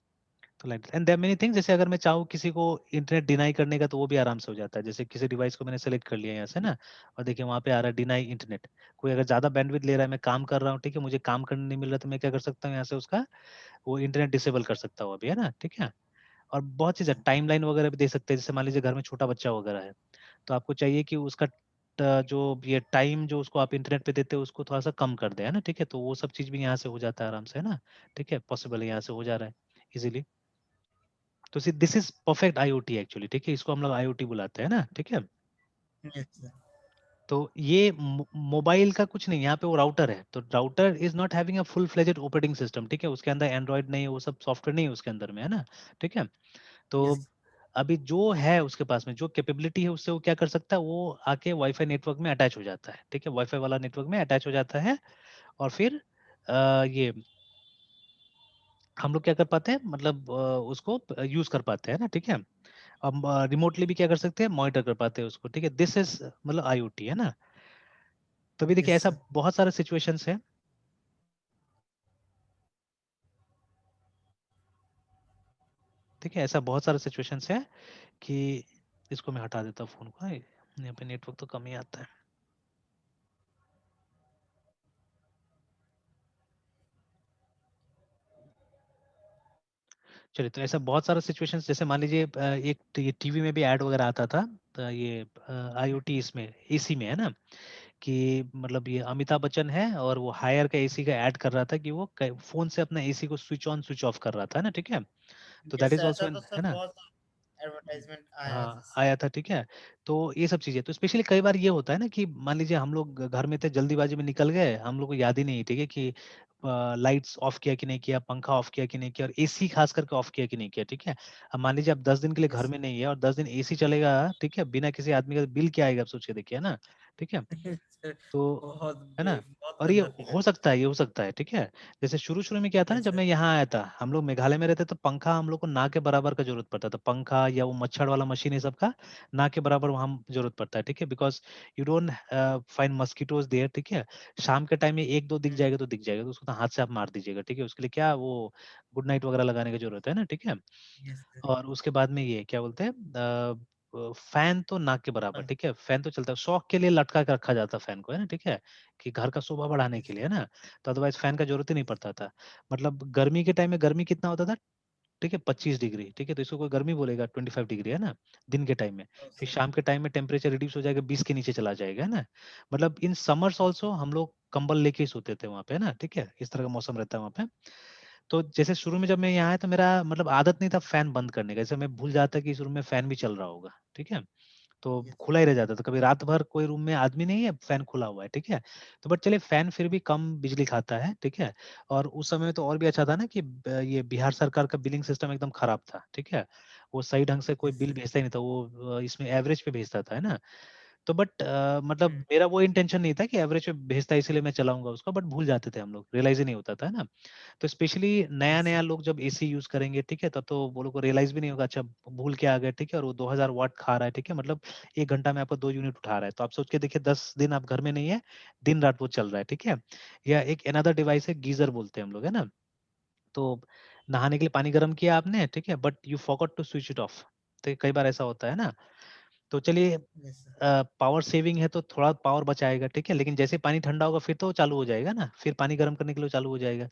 S2: तो like and there many things, जैसे अगर मैं चाहूँ किसी को इंटरनेट डिनाई करने का तो वो भी आराम से हो जाता है। जैसे किसी डिवाइस को मैंने सेलेक्ट कर लिया यहाँ से ना, और देखिए वहाँ पे आ रहा है डिनाई इंटरनेट। कोई अगर ज्यादा बैंडविड्थ ले रहा है, मैं काम कर रहा हूँ, ठीक है, मुझे काम करने नहीं मिल रहा, तो मैं क्या कर सकता हूँ यहाँ से उसका वो इंटरनेट डिसेबल कर सकता हूँ अभी, है ना, ठीक है। और बहुत चीज़ है, टाइमलाइन वगैरह भी दे सकते हैं। जैसे मान लीजिए घर में छोटा बच्चा वगैरह है, तो आपको चाहिए कि उसका जो ये टाइम जो उसको आप इंटरनेट पे देते हो उसको थोड़ा सा कम कर दे, है ना, ठीक है। तो वो सब चीज़ भी यहाँ से हो जाता है आराम से, है ना, ठीक है, पॉसिबल है, यहाँ से हो जा रहा है इजीली। तो this is perfect IoT actually, ठीक है, इसको हम लोग आईओटी बुलाते हैं ना, ठीक है।
S1: Yes, sir.
S2: तो ये मोबाइल का कुछ नहीं, यहाँ पे वो राउटर है, तो router is not having a full fledged operating system, ठीक है, उसके अंदर एंड्रॉइड नहीं है, वो सब सॉफ्टवेयर नहीं है उसके अंदर में, है ना, ठीक है। तो
S1: Yes.
S2: अभी जो है उसके पास में जो कैपेबिलिटी है उससे वो क्या कर सकता है, वो आके वाईफाई नेटवर्क में अटैच हो जाता है, ठीक है, वाईफाई वाला नेटवर्क में अटैच हो जाता है, और फिर ये हम लोग क्या कर पाते हैं, मतलब उसको यूज कर पाते हैं ना, ठीक है। हम रिमोटली भी क्या कर सकते हैं, मॉनिटर कर पाते हैं उसको, ठीक है, दिस इज मतलब आईओटी, है ना। तभी देखिए
S1: Yes,
S2: ऐसा
S1: sir.
S2: बहुत सारे सिचुएशंस है, ठीक है, ऐसा बहुत सारे सिचुएशंस है कि इसको मैं हटा देता हूँ फोन को, यहाँ पे नेटवर्क तो कम ही आता है। चलिए, तो ऐसा बहुत सारा सिचुएशंस, जैसे मान लीजिए एक तो ये टीवी में भी ऐड वगैरह आता था, तो ये आईओटी इसमें एसी में है ना, कि मतलब ये अमिताभ बच्चन है और वो हायर का एसी का ऐड कर रहा था कि वो फोन से अपना एसी को स्विच ऑन स्विच ऑफ कर रहा था ना, ठीक है। तो that
S1: Yes,
S2: is
S1: sir.
S2: Also,
S1: ऐसा तो
S2: है
S1: सर
S2: ना।
S1: बहुत एडवर्टाइजमेंट आया था
S2: हाँ
S1: सर।
S2: आया था, ठीक है। तो ये सब चीजें, तो स्पेशली कई बार ये होता है ना कि मान लीजिए हम लोग घर में थे, जल्दीबाजी में निकल गए, हम लोग को याद ही नहीं, ठीक है, कि लाइट्स ऑफ किया कि नहीं किया, पंखा ऑफ किया कि नहीं किया, और एसी खास करके ऑफ किया कि नहीं किया, ठीक है। अब मान लीजिए आप 10 दिन के लिए घर
S1: Yes.
S2: में नहीं है और 10 दिन एसी चलेगा, ठीक है, बिना किसी आदमी का, बिल क्या आएगा आप सोच के देखिए, है ना, ठीक है।
S1: Sir,
S2: तो
S1: बहुत
S2: है ना,
S1: बहुत
S2: और ये
S1: गंदा फिगर।
S2: हो सकता है, ये हो सकता है, ठीक है। जैसे शुरू शुरू में क्या था ना,
S1: यस
S2: जब
S1: सर।
S2: मैं यहाँ आया था, हम लोग मेघालय में रहते, तो पंखा हम लोग को ना के बराबर का जरूरत पड़ता था, पंखा या वो मच्छर वाला मशीन है सबका, ना के बराबर वहाँ जरूरत पड़ता है, ठीक है, because you don't find mosquitoes there, ठीक है। शाम के टाइम में एक दो दिख जाएगा तो दिख जाएगा, तो उसको तो हाथ से आप मार दीजिएगा, ठीक है, उसके लिए क्या वो गुड नाइट वगैरह लगाने की जरूरत है ना, ठीक है।
S1: Yes sir.
S2: और उसके बाद में ये क्या बोलते हैं, फैन तो नाक के बराबर, ठीक है, फैन तो चलता है, शौक के लिए लटका के रखा जाता है फैन को, है ना, ठीक है, कि घर का शोभा बढ़ाने
S1: यस
S2: के लिए,
S1: सर।
S2: है ना। तो अदरवाइज फैन का जरूरत ही नहीं पड़ता था। मतलब गर्मी के टाइम में गर्मी कितना होता था, ठीक है, 25 डिग्री, ठीक है, तो इसको कोई गर्मी बोलेगा, 25 डिग्री, है ना, दिन के टाइम में।
S1: ओ
S2: फिर
S1: सर।
S2: शाम के टाइम में टेम्परेचर रिड्यूस हो जाएगा, 20 के नीचे चला जाएगा, है ना। मतलब इन समर्स ऑल्सो हम लोग कंबल लेके ही सोते थे वहाँ पे, है ना, ठीक है, इस तरह का मौसम रहता है वहाँ पे। तो जैसे शुरू में जब मैं यहाँ आया तो मेरा मतलब आदत नहीं था फैन बंद करने का, जैसे मैं भूल जाता कि इस रूम में फैन भी चल रहा होगा, ठीक है, तो
S1: यस
S2: खुला ही रह जाता था, कभी रात भर कोई रूम में आदमी नहीं है, फैन खुला हुआ है, ठीक है। तो बट चलिए, फैन फिर भी कम बिजली खाता है, ठीक है। और उस समय तो और भी अच्छा था ना कि ये बिहार सरकार का बिलिंग सिस्टम एकदम खराब था, ठीक है, वो सही ढंग से कोई
S1: यस
S2: बिल
S1: सर।
S2: भेजता ही नहीं था, वो इसमें एवरेज पे भेजता था, है ना। तो बट मतलब
S1: हम्म।
S2: मेरा वो इंटेंशन नहीं था कि एवरेज पे भेजता है इसलिए मैं चलाऊंगा उसका, बट भूल जाते थे हम लोग, रियलाइज ही नहीं होता था, है ना। तो स्पेशली नया
S1: यस
S2: नया
S1: सर।
S2: लोग जब एसी यूज करेंगे, ठीक है, तब तो वो लोग को रियलाइज भी नहीं होगा, अच्छा भूल के आ गए, ठीक है, और वो 2000 वाट खा रहा है, ठीक है, मतलब 1 घंटा में आपको 2 यूनिट उठा रहा है, तो आप सोच के देखिए 10 दिन आप घर में नहीं है, दिन रात वो चल रहा है, ठीक है। या एक अनदर डिवाइस है, गीजर बोलते हैं हम लोग, है ना। तो नहाने के लिए पानी गर्म किया आपने, ठीक है, but you forgot to switch it off, तो कई बार ऐसा होता है ना। तो चलिए,
S1: यस सर।
S2: पावर सेविंग है तो थोड़ा पावर बचाएगा, ठीक है, लेकिन जैसे पानी ठंडा होगा फिर तो वो चालू हो जाएगा ना, फिर पानी गर्म करने के लिए वो चालू हो जाएगा,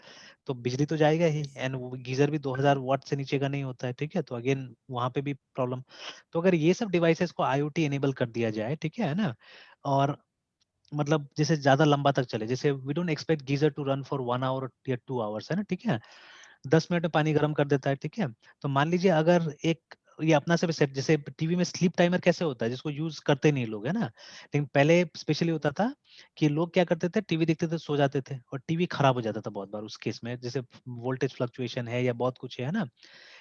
S2: तो बिजली तो जाएगा ही,
S1: यस
S2: एंड वो गीजर भी 2000 वाट से नीचे का नहीं होता है, ठीक है, तो अगेन वहां पे भी प्रॉब्लम। तो अगर ये सब डिवाइसेस को आईओटी एनेबल कर दिया जाए, ठीक है ना, और मतलब जैसे ज्यादा लंबा तक चले, जैसे we don't expect geyser to run for 1 hour या 2 आवर्स, है ना, ठीक है, 10 मिनट में पानी गर्म कर देता है, ठीक है। तो मान लीजिए अगर एक ये अपना से भी सेट, जैसे टीवी में स्लीप टाइमर कैसे होता है, जिसको यूज करते नहीं लोग, है ना, लेकिन पहले स्पेशली होता था कि लोग क्या करते थे, टीवी देखते थे, सो जाते थे, और टीवी खराब हो जाता था बहुत बार उस केस में, जैसे वोल्टेज फ्लक्चुएशन है या बहुत कुछ है ना,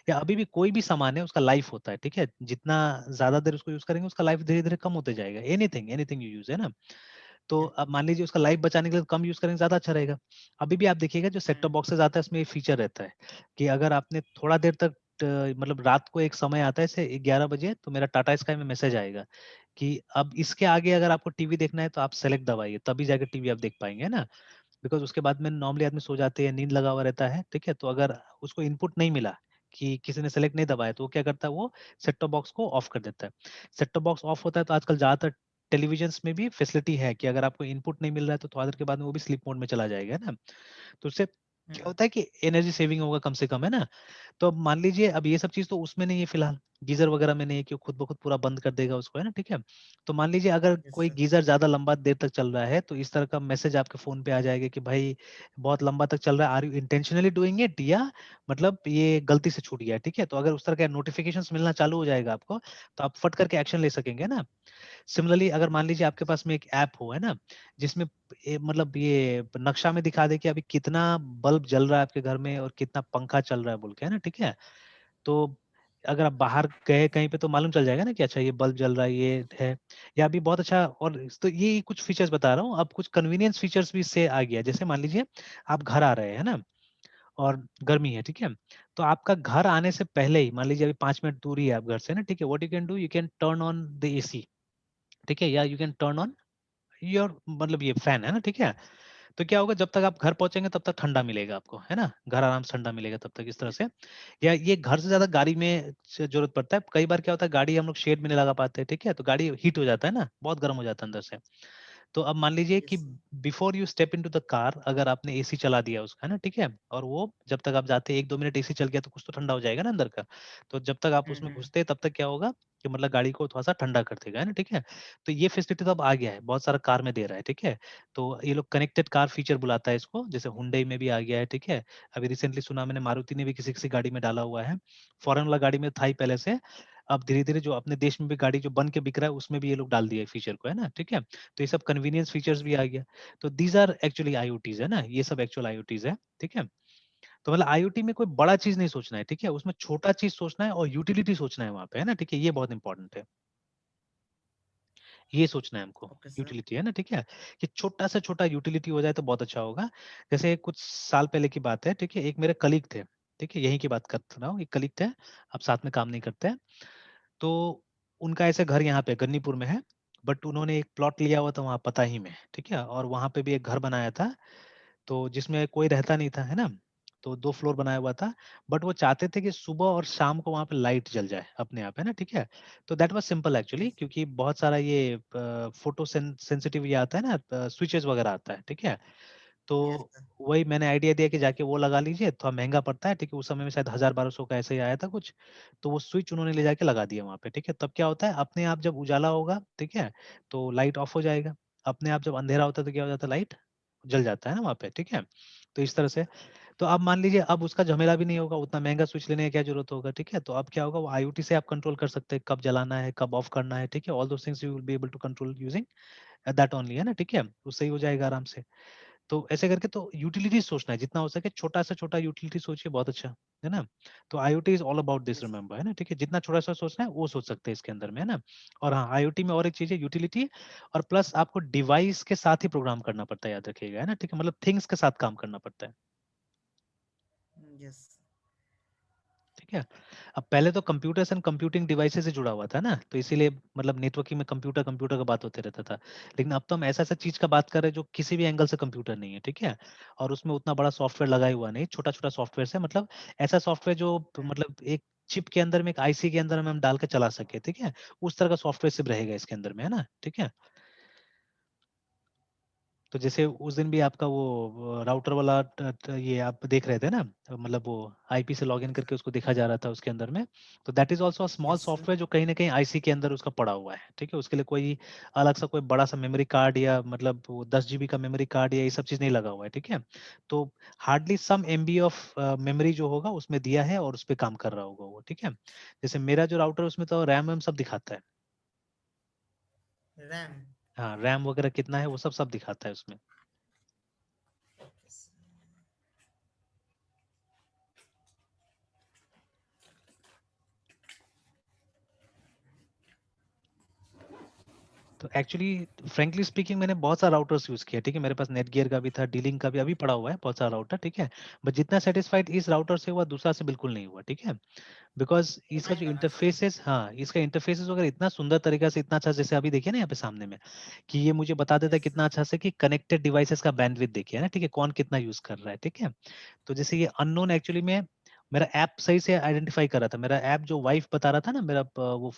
S2: या अभी भी कोई भी सामान है उसका लाइफ होता है, ठीक है, जितना ज्यादा देर उसको यूज करेंगे उसका लाइफ धीरे धीरे कम होते जाएगा, एनीथिंग एनीथिंग यू यूज, है ना। तो अब मान लीजिए उसका लाइफ बचाने के लिए कम यूज करेंगे, ज्यादा अच्छा रहेगा। अभी भी आप देखिएगा जो सेट टॉप बॉक्सेस आता है उसमें ये फीचर रहता है कि अगर आपने थोड़ा देर तक मतलब रात को एक समय आता है जैसे 11 बजे, तो मेरा टाटा स्काई में मैसेज आएगा कि अब इसके आगे अगर आपको टीवी देखना है तो आप सेलेक्ट दबाइए, तभी जाकर टीवी आप देख पाएंगे, है ना। बिकॉज उसके बाद में नॉर्मली आदमी सो जाते हैं, नींद लगा हुआ रहता है, ठीक है, तो अगर उसको इनपुट नहीं मिला कि किसी ने सेलेक्ट नहीं दबाया, तो वो क्या करता है, वो सेट टॉप बॉक्स को ऑफ कर देता है। सेट टॉप बॉक्स ऑफ होता है तो आजकल ज्यादातर टेलीविजन में भी फैसिलिटी है कि अगर आपको इनपुट नहीं मिल रहा है तो थोड़ा देर के बाद में वो भी स्लीप मोड में चला जाएगा, है ना। तो उससे क्या होता है कि एनर्जी सेविंग होगा कम से कम, है ना। तो अब मान लीजिए अब ये सब चीज तो उसमें नहीं है फिलहाल, गीजर वगैरह में नहीं है कि वो खुद ब खुद पूरा बंद कर देगा उसको, है ना, ठीक है। तो मान लीजिए अगर
S1: यस
S2: कोई
S1: सर।
S2: गीजर ज्यादा लंबा देर तक चल रहा है तो इस तरह का मैसेज आपके फोन पे आ जाएगा कि भाई बहुत लंबा तक चल रहा है, are you intentionally doing it, या मतलब ये गलती से छूट गया है, ठीक है। तो अगर उस तरह का नोटिफिकेशंस मिलना चालू हो जाएगा आपको, तो आप फट करके एक्शन ले सकेंगे ना। सिमिलरली अगर मान लीजिए आपके पास में एक ऐप हो, है ना, जिसमें मतलब ये नक्शा में दिखा दे कि अभी कितना बल्ब जल रहा है आपके घर में और कितना पंखा चल रहा है बोल के, है ना, ठीक है। तो अगर आप बाहर गए कहीं पे तो मालूम चल जाएगा ना कि अच्छा ये बल्ब जल रहा है, ये है। या अभी बहुत अच्छा, और तो ये कुछ फीचर्स बता रहा हूँ, अब कुछ कन्वीनियंस फीचर्स भी इससे आ गया। जैसे मान लीजिए आप घर आ रहे हैं ना, और गर्मी है, ठीक है। तो आपका घर आने से पहले ही मान लीजिए अभी 5 मिनट दूरी है आप घर से ना, ठीक है, what you can do, you can turn on the AC, ठीक है, या you can turn on your मतलब ये फैन, है ना, ठीक है। तो क्या होगा, जब तक आप घर पहुंचेंगे तब तक ठंडा मिलेगा आपको, है ना, घर आराम से ठंडा मिलेगा तब तक, इस तरह से। या ये घर से ज्यादा गाड़ी में जरूरत पड़ता है, कई बार क्या होता है गाड़ी हम लोग शेड में नहीं लगा पाते हैं, ठीक है, तो गाड़ी हीट हो जाता है ना, बहुत गर्म हो जाता है अंदर से। तो अब मान लीजिए कि
S1: yes sir.
S2: Before you step into the car अगर आपने एसी चला दिया उसका, है ना, ठीक है, और वो जब तक आप जाते 1-2 मिनट एसी चल गया तो कुछ तो ठंडा हो जाएगा ना अंदर का। तो जब तक आप उसमें
S1: हम्म।
S2: घुसते हैं तब तक क्या होगा कि मतलब गाड़ी को थोड़ा सा ठंडा कर देगा, है ना, ठीक है। तो ये फैसिलिटी तो अब आ गया है, बहुत सारा कार में दे रहा है, ठीक है। तो ये लोग कनेक्टेड कार फीचर बुलाता है इसको, जैसे हुंडई में भी आ गया है, ठीक है। अभी रिसेंटली सुना मैंने मारुति ने भी किसी किसी गाड़ी में डाला हुआ है, फॉरेन वाला गाड़ी में था ही पहले से। अब धीरे धीरे जो अपने देश में भी गाड़ी जो बन के बिक रहा है उसमें भी ये लोग डाल दिया है फीचर को, है ना, ठीक है। तो ये सब कन्वीनियंस फीचर्स भी आ गया। तो दीज आर एक्चुअली आईओटीज, है ना, ये सब एक्चुअल आईओटीज है, ठीक है। तो मतलब आईओटी में कोई बड़ा चीज नहीं सोचना है, ठीक है, उसमें छोटा चीज सोचना है और यूटिलिटी सोचना है वहां पे, है ना, ठीक है, ये बहुत इंपॉर्टेंट है। ये सोचना है हमको,
S1: ओके सर।
S2: यूटिलिटी, है ना, ठीक है, कि छोटा से छोटा यूटिलिटी हो जाए तो बहुत अच्छा होगा। जैसे कुछ साल पहले की बात है, ठीक है, एक मेरे कलीग थे, ठीक है, यहीं की बात कर रहा हूँ, एक कलीग थे, अब साथ में काम नहीं करते हैं। तो उनका ऐसे घर यहाँ पे गन्नीपुर में है, बट उन्होंने एक प्लॉट लिया हुआ था वहाँ पताही में, ठीक है, और वहाँ पे भी एक घर बनाया था, तो जिसमें कोई रहता नहीं था, है ना। तो 2 फ्लोर बनाया हुआ था, बट वो चाहते थे कि सुबह और शाम को वहाँ पे लाइट जल जाए अपने आप, है ना, ठीक है। तो that was simple actually,
S1: yes.
S2: क्योंकि बहुत सारा ये फोटो सेंसिटिव ये आता है ना, स्विचेस वगैरह आता है, ठीक है। तो
S1: यस सर।
S2: वही मैंने आइडिया दिया कि जाके वो लगा लीजिए, थोड़ा महंगा पड़ता है, ठीक है, उस समय में शायद 1000-1200 का ऐसे ही आया था कुछ। तो वो स्विच उन्होंने ले जाके लगा दिया वहाँ पे, ठीक है। तब क्या होता है अपने आप जब उजाला होगा, ठीक है, तो लाइट ऑफ हो जाएगा, अपने आप जब अंधेरा होता है तो क्या हो जाता है, लाइट जल जाता है ना वहाँ पे, ठीक है। तो इस तरह से, तो अब मान लीजिए अब उसका झमेला भी नहीं होगा, उतना महंगा स्विच लेने की क्या जरूरत होगा, ठीक है। तो अब क्या होगा, वो आईओटी से आप कंट्रोल कर सकते हैं, कब जलाना है कब ऑफ करना है, ठीक है, all those things you will be able to control using that only, है ना, ठीक है, तो सही हो जाएगा आराम से। तो ऐसे करके तो यूटिलिटी सोचना है, जितना हो सके छोटा से छोटा यूटिलिटी सोचिए, बहुत अच्छा, है ना। तो IoT is all about this,
S1: yes sir.
S2: Remember, है ना, ठीक है, जितना छोटा सा सोचना है वो सोच सकते हैं इसके अंदर में, है ना। और हाँ, आईओटी में और एक चीज है यूटिलिटी, और प्लस आपको डिवाइस के साथ ही प्रोग्राम करना पड़ता है, याद रखिएगा, है ना, ठीक है, मतलब थिंग्स के साथ काम करना पड़ता है,
S1: यस।
S2: ठीक है। अब पहले तो कंप्यूटर्स एंड कंप्यूटिंग डिवाइसेस से जुड़ा हुआ था ना, तो इसीलिए मतलब नेटवर्किंग में कंप्यूटर कंप्यूटर का बात होते रहता था। लेकिन अब तो हम ऐसा ऐसा चीज का बात कर रहे हैं जो किसी भी एंगल से कंप्यूटर नहीं है, ठीक है, और उसमें उतना बड़ा सॉफ्टवेयर लगाया हुआ नहीं, छोटा छोटा सॉफ्टवेयर है, मतलब ऐसा सॉफ्टवेयर जो मतलब एक चिप के अंदर में एक आईसी के अंदर में हम डाल के चला सके, ठीक है, उस तरह का सॉफ्टवेयर सिर्फ रहेगा इसके अंदर में, है ना, ठीक है। तो जैसे उस दिन भी आपका वो राउटर वाला ये आप देख रहे थे ना, मतलब वो आईपी से लॉगिन करके उसको देखा जा रहा था उसके अंदर में। तो that is also a small
S1: yes sir.
S2: Software जो कहीं ना कहीं आईसी के अंदर उसका पड़ा हुआ है, ठीक है, उसके लिए कोई अलग सा कोई बड़ा सा मेमोरी कार्ड या मतलब वो 10 जीबी का मेमोरी कार्ड या ये सब चीज नहीं लगा हुआ है, ठीक है। तो hardly some MB of memory जो होगा उसमें दिया है और उस पर काम कर रहा होगा वो, ठीक है। जैसे मेरा जो राउटर उसमें तो रैम वैम सब दिखाता है,
S1: रैम।
S2: हाँ, रैम वगैरह कितना है वो सब सब दिखाता है उसमें। तो एक्चुअली फ्रेंकली स्पीकिंग मैंने बहुत सारा राउटर्स यूज किया, ठीक है, मेरे पास नेटगियर का भी था, डीलिंक का भी अभी पड़ा हुआ है बहुत सारा राउटर, ठीक है। बट जितना सेटिस्फाइड इस राउटर से हुआ दूसरा से बिल्कुल नहीं हुआ, ठीक है। बिकॉज इसका जो
S1: माइंड ना सर।
S2: इंटरफेसेस, हाँ, इसका इंटरफेसेस वगैरह इतना सुंदर तरीका से, इतना अच्छा, जैसे अभी देखिए ना यहाँ पे सामने में कि ये मुझे बता देता है
S1: यस
S2: कितना
S1: सर।
S2: अच्छा से कि कनेक्टेड डिवाइसेस का बैंडविड्थ देखिए ना, ठीक है, कौन कितना यूज कर रहा है, ठीक है। तो जैसे ये अननोन एक्चुअली में मेरा ऐप सही से आइडेंटिफाई कर रहा था, मेरा ऐप जो वाइफ बता रहा था ना मेरा वो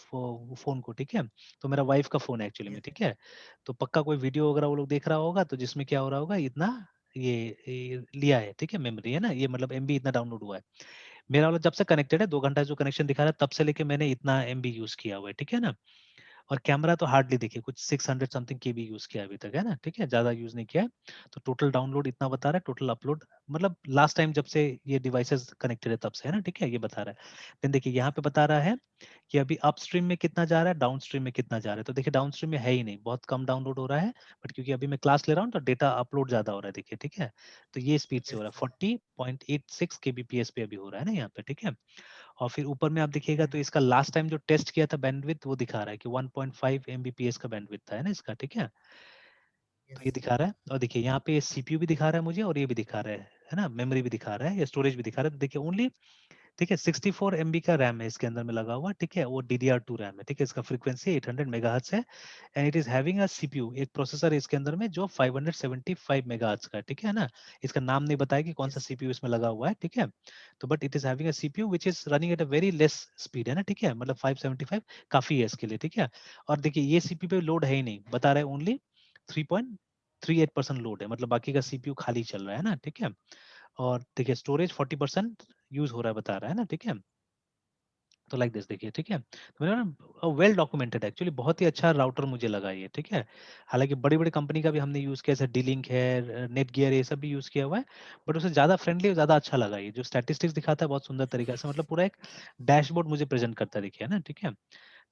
S2: फोन को, ठीक है। तो मेरा वाइफ का फोन है एक्चुअली में,
S1: यस।
S2: ठीक है। तो पक्का कोई वीडियो वगैरह वो लोग देख रहा होगा, तो जिसमें क्या हो रहा होगा, इतना ये लिया है, ठीक है, मेमोरी है ना, ये मतलब एमबी इतना डाउनलोड हुआ है। मेरा वाला जब से कनेक्टेड है 2 घंटा जो कनेक्शन दिखा रहा है तब से लेके मैंने इतना एमबी यूज किया हुआ है, ठीक है ना। और कैमरा तो हार्डली देखिए कुछ 600 समथिंग केबी यूज किया अभी तक, है ना, ठीक है, ज्यादा यूज नहीं किया है। तो टोटल डाउनलोड इतना बता रहा है, टोटल अपलोड मतलब लास्ट टाइम जब से ये डिवाइसेस कनेक्टेड है तब से, है ना, ठीक है, ये बता रहा है। देन देखिए यहाँ पे बता रहा है कि अभी अपस्ट्रीम में कितना जा रहा है, डाउनस्ट्रीम में कितना जा रहा है। तो देखिए डाउनस्ट्रीम में है ही नहीं, बहुत कम डाउनलोड हो रहा है, बट क्योंकि अभी मैं क्लास ले रहा हूँ तो डेटा अपलोड ज्यादा हो रहा है, देखिए, ठीक है। तो ये स्पीड से हो रहा है, 40.86 kbps पे अभी हो रहा है ना यहाँ पे, ठीक है। और फिर ऊपर में आप देखिएगा तो इसका लास्ट टाइम जो टेस्ट किया था बैंडविड्थ वो दिखा रहा है कि 1.5 mbps का बैंडविड्थ था, है ना इसका, ठीक है। तो ये दिखा रहा है, और देखिए यहाँ पे सीपीयू भी दिखा रहा है मुझे, और ये भी दिखा रहा है ना, मेमोरी भी दिखा रहा है, या स्टोरेज भी दिखा रहा है। तो देखिए ओनली, ठीक है, 64 MB का रैम है इसके अंदर में लगा हुआ, ठीक है, वो DDR2 रैम है, ठीक है। इसका फ्रीक्वेंसी 800 मेगाहर्ट्ज है, and it is having a CPU, एक प्रोसेसर है इसके अंदर में जो 575 मेगाहर्ट्ज का है, ठीक है ना। इसका नाम नहीं बताया कि कौन सा सीपीयू इसमें लगा हुआ है, ठीक है। तो but it is having a CPU which is running at a very less speed, है ना, ठीक है, मतलब 575 काफी है इसके लिए, ठीक है। और देखिए ये सीपीयू पे लोड है ही नहीं, बता रहे हैं ओनली 3.38% लोड है, मतलब बाकी का सीपीयू खाली चल रहा है ना, ठीक है। और देखिए स्टोरेज 40% यूज हो रहा है बता रहा है ना, ठीक है। तो लाइक दिस देखिए, ठीक है, तो मेरा ना वेल डॉक्यूमेंटेड एक्चुअली, बहुत ही अच्छा राउटर मुझे लगा ये, ठीक है। हालांकि बड़ी बड़ी कंपनी का भी हमने यूज किया, जैसे डी-लिंक है, नेट गियर, ये सब भी यूज किया हुआ है, बट उसे ज्यादा फ्रेंडली और ज्यादा अच्छा लगा ये, जो स्टैटिस्टिक्स दिखाता है बहुत सुंदर तरीके से, मतलब पूरा एक डैशबोर्ड मुझे प्रेजेंट करता है, देखिए, है ना, ठीक है।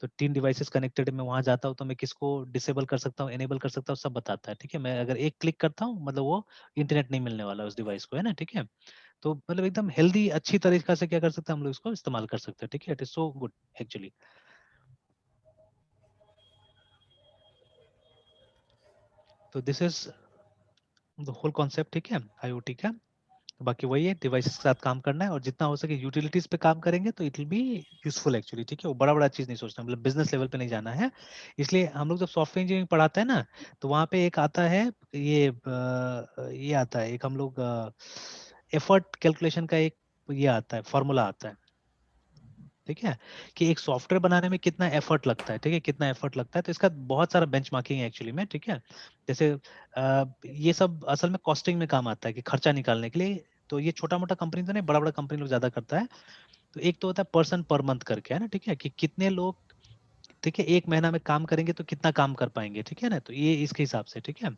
S2: तो 3 डिवाइसेस कनेक्टेड है, मैं वहां जाता हूँ तो मैं किसको डिसेबल कर सकता हूँ, एनेबल कर सकता हूँ, सब बताता है, ठीक है। मैं अगर एक क्लिक करता हूँ मतलब वो इंटरनेट नहीं मिलने वाला उस डिवाइस को, है ना, ठीक है। तो मतलब एकदम हेल्दी अच्छी तरीका से क्या कर सकते हैं हम लोग, इसको इस्तेमाल कर सकते हैं, ठीक है। It is so good actually. तो this is the whole concept, ठीक है, आईओटी का। तो बाकी वही है, डिवाइसेस के साथ काम करना है, और जितना हो सके यूटिलिटीज पे काम करेंगे तो it will be useful actually, ठीक है। वो बड़ा बड़ा चीज नहीं सोचना, मतलब बिजनेस लेवल पे नहीं जाना है। इसलिए हम लोग जब सॉफ्टवेयर इंजीनियरिंग पढ़ाते हैं ना, तो वहाँ पे एक आता है, ये आता है एक, हम लोग एफर्ट कैलकुलेशन का एक ये आता है, फॉर्मूला आता है, ठीक है, कि एक सॉफ्टवेयर बनाने में कितना एफर्ट लगता है, ठीक है, कितना एफर्ट लगता है। तो इसका बहुत सारा बेंचमार्किंग है एक्चुअली में, ठीक है। जैसे ये सब असल में कॉस्टिंग में काम आता है, कि खर्चा निकालने के लिए। तो ये छोटा मोटा कंपनी तो नहीं, बड़ा बड़ा कंपनी लोग ज्यादा करता है। तो एक तो होता है पर्सन पर मंथ करके, है ना, ठीक है, कि कितने लोग, ठीक है, एक महीना में काम करेंगे तो कितना काम कर पाएंगे, ठीक है ना। तो ये इसके हिसाब से, ठीक है,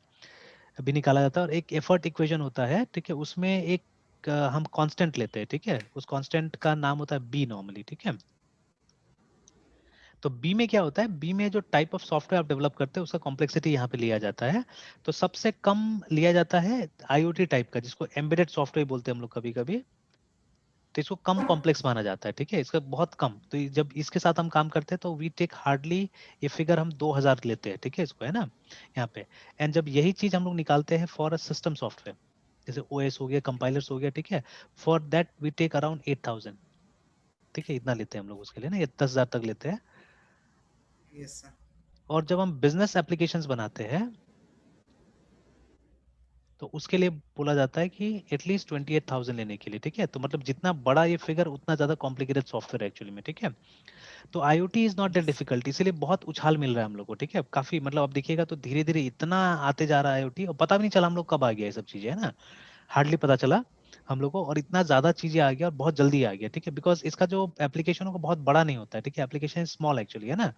S2: अभी निकाला जाता है। और एक एफर्ट इक्वेशन होता है, ठीक है, उसमें एक हम कांस्टेंट लेते हैं, ठीक है, उस कांस्टेंट का नाम होता है बी नॉर्मली, ठीक है। तो बी में क्या होता है, बी में जो टाइप ऑफ सॉफ्टवेयर आप डेवलप करते हैं उसका कॉम्प्लेक्सिटी यहाँ पे लिया जाता है। तो सबसे कम लिया जाता है आईओटी टाइप का, जिसको एम्बेडेड सॉफ्टवेयर बोलते हैं हम लोग कभी कभी। तो इसको कम कॉम्प्लेक्स माना जाता है, ठीक है, इसका बहुत कम। तो जब इसके साथ हम काम करते हैं तो वी टेक हार्डली, ये फिगर हम 2000 लेते हैं, ठीक है, इसको, है ना, यहाँ पे। एंड जब यही चीज हम लोग निकालते हैं फॉर अ सिस्टम सॉफ्टवेयर, जैसे ओएस हो गया, कंपाइलर्स हो गया, ठीक है, for that we take around 8000, ठीक है, इतना लेते हैं हम लोग उसके लिए ना, ये 10,000 तक लेते हैं।
S1: Yes sir.
S2: और जब हम बिजनेस एप्लीकेशंस बनाते हैं तो उसके लिए बोला जाता है कि एटलीस्ट 28,000 लेने के लिए, ठीक है। तो मतलब जितना बड़ा ये फिगर उतना ज्यादा कॉम्प्लिकेटेड सॉफ्टवेयर एक्चुअली में, ठीक है। तो IoT is not that
S1: yes.
S2: Difficult, इसीलिए बहुत उछाल मिल रहा है हम लोग को, ठीक है, काफी, मतलब आप देखिएगा तो धीरे धीरे इतना आते जा रहा है आईओटी, और पता भी नहीं चला हम लोग कब आ गया ये सब चीजें, है ना, हार्डली पता चला हम लोग को। और इतना ज्यादा चीजें आ गया और बहुत जल्दी आ गया, ठीक है, बिकॉज इसका जो एप्लीकेशन होगा बहुत बड़ा नहीं होता है, ठीक है, एप्लीकेशन स्मॉल एक्चुअली, है ना।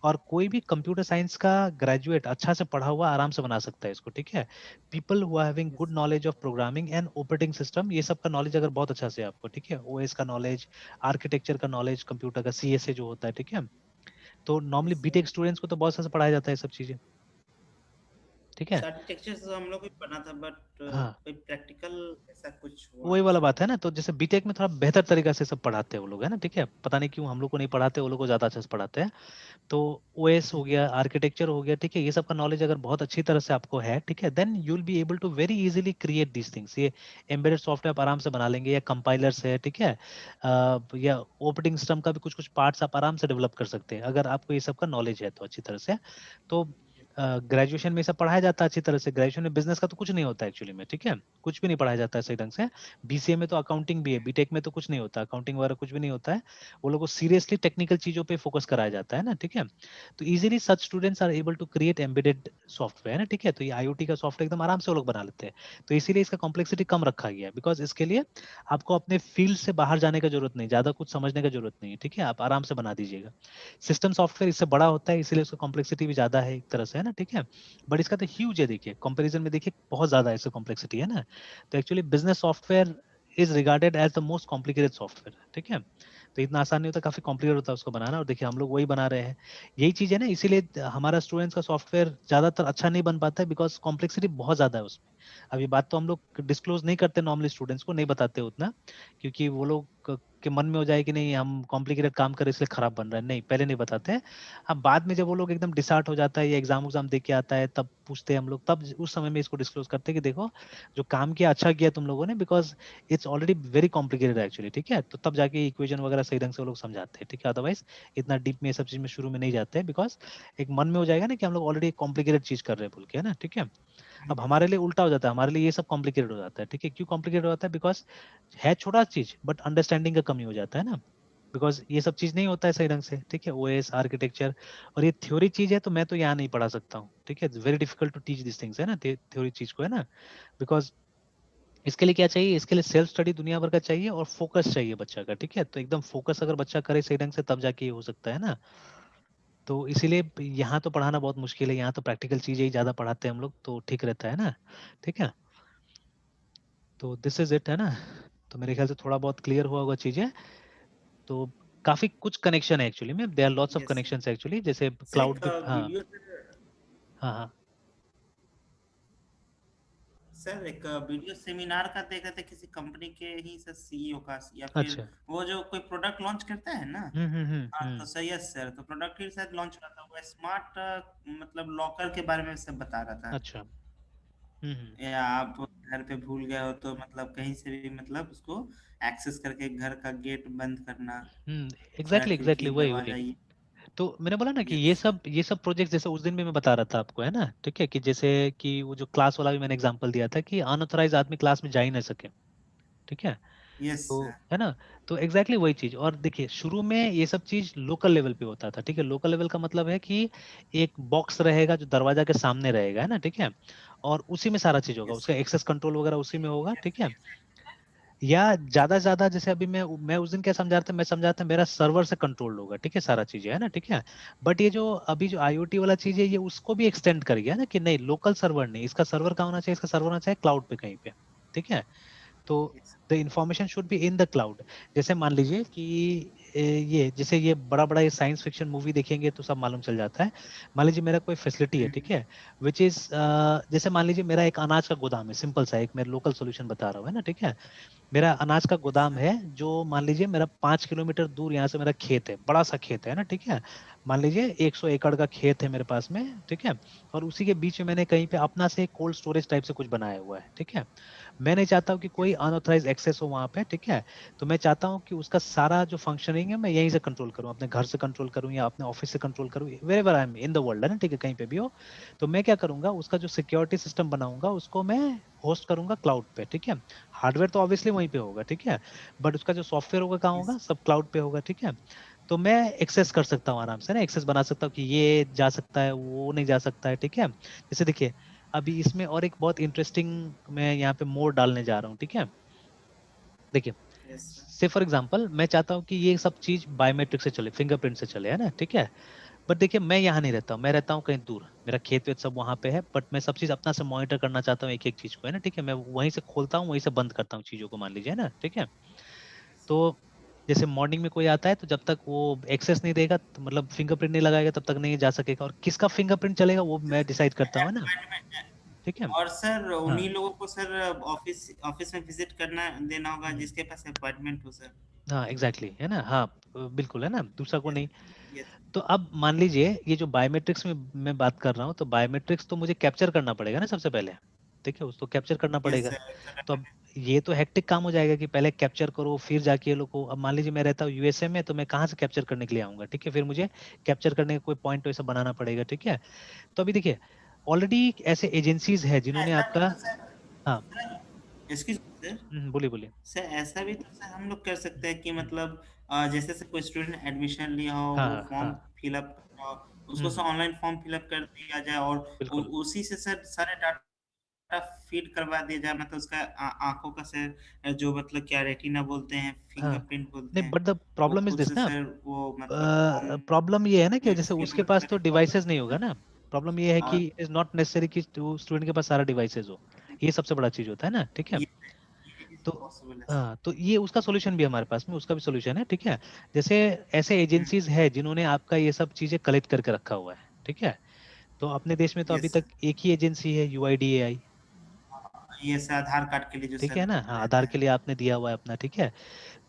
S2: और कोई भी कंप्यूटर साइंस का ग्रेजुएट अच्छा से पढ़ा हुआ आराम से बना सकता है इसको, ठीक है। People who are having good knowledge of programming and operating system, ये सब का नॉलेज अगर बहुत अच्छा से आपको, ठीक है, ओएस का नॉलेज, आर्किटेक्चर का नॉलेज, कंप्यूटर का सीएसए जो होता है, ठीक है। तो normally
S1: yes sir.
S2: BTech students को तो बहुत अच्छा से पढ़ाया जाता है ये सब चीजें, ठीक है।
S1: आर्किटेक्चर तो हम लोग भी पढ़ा था, बट
S2: हाँ,
S1: कोई प्रैक्टिकल ऐसा कुछ हुआ
S2: वही
S1: नहीं
S2: वाला
S1: सर।
S2: बात है ना, तो जैसे बीटेक में थोड़ा बेहतर तरीका से सब पढ़ाते हैं वो लोग, है ना, ठीक है, पता नहीं क्यों हम लोग को नहीं पढ़ाते, वो लोग को ज्यादा अच्छे से पढ़ाते हैं। तो ओएस हो गया, आर्किटेक्चर हो गया, ठीक है, ये सब का नॉलेज अगर बहुत अच्छी तरह से आपको है, ठीक है, then you will be able to very easily create these things. ये एम्बेडेड सॉफ्टवेयर आप आराम से बना लेंगे, या कंपाइलर्स है, ठीक है, या ऑपरेटिंग सिस्टम का भी कुछ कुछ पार्ट्स आप आराम से डेवलप कर सकते हैं, अगर आपको ये सब का नॉलेज है तो अच्छी तरह से। तो ग्रेजुएशन में सब पढ़ाया जाता है अच्छी तरह से। ग्रेजुएशन में बिजनेस का तो कुछ नहीं होता एक्चुअली में, ठीक है, कुछ भी नहीं पढ़ाया जाता है सही ढंग से। बीसीए में तो अकाउंटिंग भी है, बीटेक में तो कुछ नहीं होता, अकाउंटिंग वगैरह कुछ भी नहीं होता है। वो लोगों को सीरियसली टेक्निकल चीजों पे फोकस कराया जाता है ना, ठीक है। तो easily such students are able to create embedded software, है ना, ठीक है। तो ये आईओटी का सॉफ्टवेयर एकदम आराम से वो लोग बना लेते हैं। तो इसीलिए इसका कॉम्प्लेक्सिटी कम रखा गया है, बिकॉज इसके लिए आपको अपने फील्ड से बाहर जाने का जरूरत नहीं, ज्यादा कुछ समझने का जरूरत नहीं है, ठीक है, आप आराम से बना दीजिएगा। सिस्टम सॉफ्टवेयर इससे बड़ा होता है, इसीलिए उसका कॉम्प्लेक्सिटी भी ज्यादा है एक तरह से, है ना, ठीक है। बट इसका तो ह्यूज है, देखिए कंपैरिजन में देखिए बहुत ज्यादा है इसका कॉम्प्लेक्सिटी, है ना। तो actually business software is regarded as the most complicated software, ठीक है। तो इतना आसान नहीं होता, काफी कॉम्प्लिकेटेड होता है उसको बनाना, और देखिए हम लोग वही बना रहे हैं। यही चीज है ना, इसीलिए हमारा स्टूडेंट्स का सॉफ्टवेयर ज्यादातर अच्छा नहीं बन पाता है, बिकॉज कॉम्प्लेक्सिटी बहुत ज्यादा है उसमें। अब ये बात तो हम लोग डिस्क्लोज नहीं करते नॉर्मली, स्टूडेंट्स को नहीं बताते उतना, क्योंकि वो लोग के मन में हो जाए कि नहीं हम कॉम्प्लिकेटेड काम कर इसलिए खराब बन रहा है, नहीं, पहले नहीं बताते हैं। अब बाद में जब वो लोग एकदम डिसार्ट हो जाता है या एग्जाम दे के आता है, तब पूछते हैं हम लोग, तब उस समय में इसको डिस्क्लोज करते हैं कि देखो जो काम किया अच्छा किया तुम लोगों ने, because it's already very complicated actually, ठीक है। तो तब जाके इक्वेशन वगैरह सही ढंग से वो लोग समझाते हैं, ठीक है। अदरवाइज इतना डीप में ये सब चीज में शुरू में नहीं जाते हैं, बिकॉज एक मन में हो जाएगा ना कि हम लोग ऑलरेडी कॉम्प्लिकेटेड चीज कर रहे हैं बोल के, है ना, ठीक है। अब हमारे लिए उल्टा हो जाता है, हमारे लिए ये सब कॉम्प्लिकेटेड हो जाता है, ठीक है। क्यों कॉम्प्लिकेटेड हो जाता है? बिकॉज है छोटा चीज बट अंडरस्टैंडिंग का कमी हो जाता है ना, बिकॉज ये सब चीज नहीं होता है सही ढंग से, ठीक है। ओएस आर्किटेक्चर और ये थ्योरी चीज है, तो मैं तो यहाँ नहीं पढ़ा सकता हूँ, ठीक है। Very difficult to teach this things, है ना, थ्योरी चीज को, है ना। बिकॉज इसके लिए क्या चाहिए? इसके लिए सेल्फ स्टडी दुनिया भर का चाहिए और फोकस चाहिए बच्चा का, ठीक है। तो एकदम फोकस अगर बच्चा करे सही ढंग से, तब जाके ये हो सकता है ना। तो इसीलिए यहाँ तो पढ़ाना बहुत मुश्किल है, यहाँ तो प्रैक्टिकल चीजें ही ज्यादा पढ़ाते हैं हम लोग, तो ठीक रहता है ना, ठीक है। तो दिस इज इट, है ना। तो मेरे ख्याल से थोड़ा बहुत क्लियर हुआ होगा चीजें। तो काफी कुछ कनेक्शन है एक्चुअली में, there are lots of
S1: yes sir.
S2: Connections actually, जैसे
S1: सर
S2: क्लाउड
S1: एक
S2: पे, हाँ
S1: वीडियो
S2: हाँ हाँ।
S1: सर एक वीडियो सेमिनार का देख रहे थे किसी कंपनी के ही सर सीईओ का, या फिर
S2: अच्छा।
S1: वो जो कोई प्रोडक्ट लॉन्च करता है ना। हाँ तो सर यस सर, तो प्रोडक्ट ही शायद लॉन्च करता है वो स्मार्ट, मतलब लॉकर के बारे में सब बता रहा था।
S2: अच्छा। हम्म।
S1: या आप घर पे भूल गए हो तो मतलब कहीं से भी मतलब उसको एक्सेस करके घर का गेट बंद करना, या
S2: एग्जैक्टली एग्जैक्टली,
S1: खिड़की
S2: वही
S1: दरवाजा
S2: वही।
S1: ये।
S2: तो मैंने बोला ना कि
S1: यस
S2: ये सब प्रोजेक्ट जैसे उस दिन भी मैं बता रहा था आपको, है ना, ठीक है, कि जैसे कि वो जो क्लास वाला भी मैंने एग्जांपल दिया था कि अनऑथराइज आदमी क्लास में जा ही ना सके, ठीक है।
S1: यस
S2: तो
S1: सर।
S2: है ना, तो एग्जैक्टली वही चीज। और देखिए शुरू में ये सब चीज लोकल लेवल पे होता था, ठीक है। लोकल लेवल का मतलब है कि एक बॉक्स रहेगा जो दरवाजा के सामने रहेगा, है ना, ठीक है। और उसी में सारा चीज होगा,
S1: यस
S2: उसका एक्सेस कंट्रोल वगैरह उसी में होगा, ठीक है। या ज्यादा से ज्यादा जैसे अभी मैं उस दिन क्या समझा रहा था, मैं समझा रहा था मेरा सर्वर से कंट्रोल होगा, ठीक है, सारा चीजें, है ना, ठीक है। बट ये जो अभी जो आईओटी वाला चीज है, ये उसको भी एक्सटेंड कर गया ना, कि नहीं लोकल सर्वर नहीं, इसका सर्वर कहाँ होना चाहिए? इसका सर्वर होना चाहिए क्लाउड पे कहीं पे, ठीक है। तो
S1: yes
S2: the information should be in the cloud. जैसे मान लीजिए कि ये जैसे ये बड़ा बड़ा ये साइंस फिक्शन मूवी देखेंगे तो सब मालूम चल जाता है। मान लीजिए मेरा कोई फैसिलिटी है, ठीक है, विच इज जैसे मान लीजिए मेरा एक अनाज का गोदाम है, सिंपल सा एक मैं लोकल सोल्यूशन बता रहा हूँ, है ना, ठीक है। मेरा अनाज का
S1: यस
S2: गोदाम
S1: सर।
S2: है, जो मान लीजिए मेरा 5 किलोमीटर दूर यहाँ से मेरा खेत है, बड़ा सा खेत है ना, ठीक है। मान लीजिए 100 एकड़ का खेत है मेरे पास में, ठीक है। और उसी के बीच में मैंने कहीं पे अपना से कोल्ड स्टोरेज टाइप से कुछ बनाया हुआ है, ठीक है। मैं नहीं चाहता हूँ कि कोई
S1: यस
S2: अनऑथराइज एक्सेस हो वहां पे, ठीक है। तो मैं चाहता हूँ कि उसका सारा जो फंक्शनिंग है मैं यहीं से कंट्रोल करूँ, अपने घर से कंट्रोल करूँ या अपने ऑफिस से कंट्रोल करूँ, wherever I am in the world, है ना, ठीक है, कहीं पे भी हो। तो मैं क्या करूंगा, उसका जो सिक्योरिटी सिस्टम बनाऊंगा उसको मैं होस्ट करूंगा क्लाउड पे, ठीक है। हार्डवेयर तो ऑब्वियसली वहीं पे होगा, ठीक है। बट उसका जो सॉफ्टवेयर होगा कहाँ होगा?
S1: यस
S2: सब क्लाउड पे होगा, ठीक है। तो मैं एक्सेस कर सकता हूँ आराम से ना, एक्सेस बना सकता हूँ कि ये जा सकता है, वो नहीं जा सकता है, ठीक है। जैसे देखिए अभी इसमें और एक बहुत इंटरेस्टिंग मैं यहाँ पे मोड डालने जा रहा हूँ, ठीक है। देखिए
S1: यस सर।
S2: से फॉर एग्जांपल मैं चाहता हूँ कि ये सब चीज बायोमेट्रिक से चले, फिंगरप्रिंट से चले, है ना, ठीक है। बट देखिए मैं यहाँ नहीं रहता हूँ, मैं रहता हूँ कहीं दूर, मेरा खेत वेत सब वहां पे है, बट मैं सब चीज अपना से मॉनिटर करना चाहता हूँ एक एक चीज को, है ना, ठीक है। मैं वहीं से खोलता हूँ, वहीं से बंद करता हूँ चीजों को, मान लीजिए, है ना, ठीक है। तो जैसे मॉर्निंग में कोई आता है तो जब तक वो एक्सेस नहीं देगा, तो मतलब फिंगरप्रिंट नहीं लगाएगा, तब तक नहीं जा सकेगा। और किसका फिंगरप्रिंट चलेगा वो मैं डिसाइड करता हूँ, है ना, ठीक है।
S1: और सर
S2: हाँ
S1: उन्हीं लोगों को सर ऑफिस ऑफिस में विजिट करना देना होगा
S2: हम्म,
S1: जिसके पास अपॉइंटमेंट हो सर।
S2: हाँ एग्जैक्टली exactly, है ना, हाँ बिल्कुल, है ना, दूसरा को
S1: यस
S2: नहीं।
S1: यस
S2: तो अब मान लीजिए ये जो बायोमेट्रिक्स में मैं बात कर रहा हूँ, तो बायोमेट्रिक्स तो मुझे कैप्चर करना पड़ेगा ना सबसे पहले, ठीक है, उसको कैप्चर करना
S1: यस
S2: पड़ेगा।
S1: सर
S2: तो अब
S1: सर।
S2: ये तो हेक्टिक काम हो जाएगा कि पहले कैप्चर करो फिर जाके ये लोग को, अब मान लीजिए मैं रहता हूँ यूएसए में, तो मैं कहाँ से कैप्चर करने के लिए आऊंगा, ठीक है, फिर मुझे कैप्चर करने का कोई पॉइंट वैसा बनाना पड़ेगा, ठीक है। तो अभी देखिए ऑलरेडी ऐसे एजेंसीज है जिन्होंने
S1: ऐसा भी
S2: आपका,
S1: तो सर,
S2: हाँ,
S1: एक्सक्यूज सर,
S2: बोलिए बोलिए।
S1: सर ऐसा भी तो सर हम लोग कर सकते हैं कि
S2: हम्म,
S1: मतलब जैसे से कोई स्टूडेंट एडमिशन लिया हो,
S2: हाँ
S1: वो
S2: हाँ
S1: फॉर्म
S2: हाँ,
S1: फिलअप कर रहा हो, उसको
S2: हम्म,
S1: सर ऑनलाइन फॉर्म फिलअप कर दिया जाए और
S2: बिल्कुल।
S1: उसी से सर सारे डाटा फीड करवा दिया जाए, मतलब उसका आंखों का सर जो मतलब क्या रेटिना बोलते हैं,
S2: हाँ,
S1: फिंगरप्रिंट बोलते
S2: नहीं
S1: हैं,
S2: बट द
S1: वो
S2: प्रॉब्लम इज
S1: खुद
S2: दिस
S1: से
S2: ना,
S1: सर वो मतलब फॉर्म
S2: प्रॉब्लम ये है ना कि
S1: में
S2: जैसे उसके
S1: फिलअप
S2: पास तो
S1: करेगा
S2: डिवाइसेस नहीं होगा ना। प्रॉब्लम ये है कि
S1: और
S2: इट इज नॉट नेसेसरी कि स्टूडेंट के पास सारा डिवाइसेस हो, ये सबसे बड़ा चीज होता है ना, ठीक है।
S1: ये ये
S2: तो
S1: पॉसिबल है सर।
S2: हाँ, तो ये उसका सोल्यूशन भी हमारे पास में, उसका भी सोल्यूशन है, ठीक है। जैसे ऐसे
S1: हम्म,
S2: एजेंसीज है जिन्होंने आपका ये सब चीजें कलेक्ट करके रखा हुआ है, ठीक है। तो अपने देश में तो अभी
S1: यस
S2: तक
S1: सर,
S2: एक ही एजेंसी है, यूआईडीएआई,
S1: ये सर आधार कार्ड के लिए जो
S2: ठीक है
S1: सर
S2: ना, हाँ,
S1: रहता
S2: आधार
S1: है।
S2: के लिए आपने दिया हुआ है अपना, ठीक है।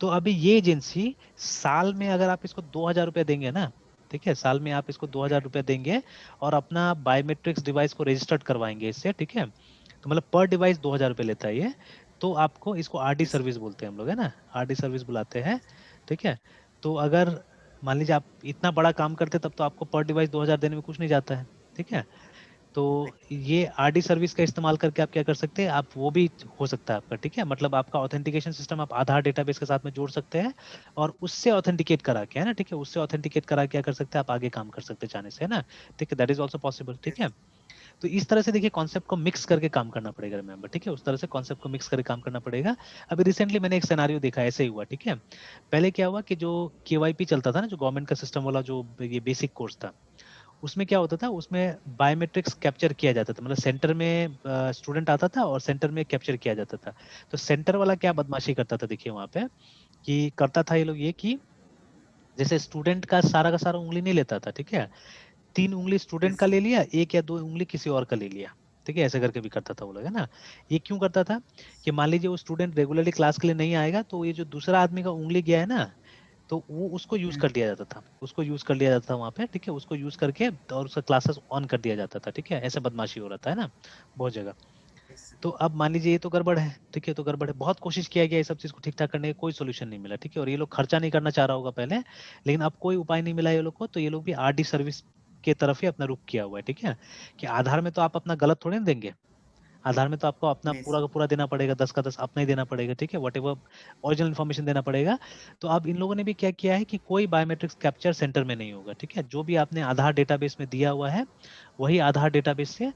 S2: तो अभी ये एजेंसी साल में अगर आप इसको 2,000 रुपये देंगे ना, ठीक है, साल में आप इसको 2,000 रुपये देंगे और अपना बायोमेट्रिक्स डिवाइस को रजिस्टर्ड करवाएंगे इससे, ठीक है। तो मतलब पर डिवाइस 2,000 रुपये लेता है ये। तो आपको इसको आरडी
S1: यस
S2: सर्विस बोलते हैं हम लोग, है ना, आरडी सर्विस बुलाते हैं, ठीक है। तो अगर मान लीजिए आप इतना बड़ा काम करते तब तो आपको पर डिवाइस 2,000 देने में कुछ नहीं जाता है, ठीक है। तो ये आरडी सर्विस का इस्तेमाल करके आप क्या कर सकते हैं, आप वो भी हो सकता है आपका, ठीक है, मतलब आपका ऑथेंटिकेशन सिस्टम आप आधार डेटाबेस के साथ में जोड़ सकते हैं और उससे ऑथेंटिकेट करा के, है ना, ठीक है, उससे ऑथेंटिकेट करा के क्या कर सकते हैं आप, आगे काम कर सकते हैं चाहने से, है ना, ठीक है, दैट इज ऑल्सो पॉसिबल, ठीक
S1: यस।
S2: है। तो इस तरह से देखिए कॉन्सेप्ट को मिक्स करके काम करना पड़ेगा, रिमेंबर, ठीक है, उस तरह से कॉन्सेप्ट को मिक्स करके काम करना पड़ेगा। अभी रिसेंटली मैंने एक सिनेरियो देखा, ऐसे ही हुआ, ठीक है। पहले क्या हुआ कि जो केवाईपी चलता था ना, जो गवर्नमेंट का सिस्टम वाला जो ये बेसिक कोर्स था, उसमें क्या होता था, उसमें बायोमेट्रिक्स कैप्चर किया जाता था, मतलब सेंटर में स्टूडेंट आता था और सेंटर में कैप्चर किया जाता था। तो सेंटर वाला क्या बदमाशी करता था देखिए वहां पे, कि करता था ये लोग ये कि जैसे स्टूडेंट का सारा उंगली नहीं लेता था, ठीक है, 3 उंगली स्टूडेंट
S1: यस
S2: का
S1: सर।
S2: ले लिया, 1 या 2 उंगली किसी और का ले लिया, ठीक है, ऐसे करके भी करता था वो लोग, है ना। ये क्यों करता था कि मान लीजिए वो स्टूडेंट रेगुलरली क्लास के लिए नहीं आएगा, तो ये जो दूसरा आदमी का उंगली गया है ना, तो वो उसको यूज कर लिया जाता था, उसको यूज कर लिया जाता था वहां पे, ठीक है, उसको यूज करके और उसका क्लासेस ऑन कर दिया जाता था, ठीक है, ऐसे बदमाशी हो रहा था, है ना, बहुत जगह।
S1: यस
S2: तो अब मान लीजिए ये तो गड़बड़ है, ठीक है, तो गड़बड़ है, बहुत कोशिश किया गया ये सब चीज को ठीक ठाक करने का, कोई सोल्यूशन नहीं मिला, ठीक है, और ये लोग खर्चा नहीं करना चाह रहा होगा पहले, लेकिन अब कोई उपाय नहीं मिला ये लोग को, तो ये लोग भी आरडी सर्विस के तरफ ही अपना रुख किया हुआ है, ठीक है। कि आधार में तो आप अपना गलत थोड़ी ना देंगे, आधार में तो आपको अपना
S1: यस
S2: पूरा का पूरा देना पड़ेगा, 10 का 10 अपना ही देना पड़ेगा, ठीक है, वट एवर ओरिजिनल इन्फॉर्मेशन देना पड़ेगा। तो अब इन लोगों ने भी क्या किया है कि कोई बायोमेट्रिक्स कैप्चर सेंटर में नहीं होगा, ठीक है, जो भी आपने आधार डेटाबेस में दिया हुआ है वही आधार डेटाबेस से।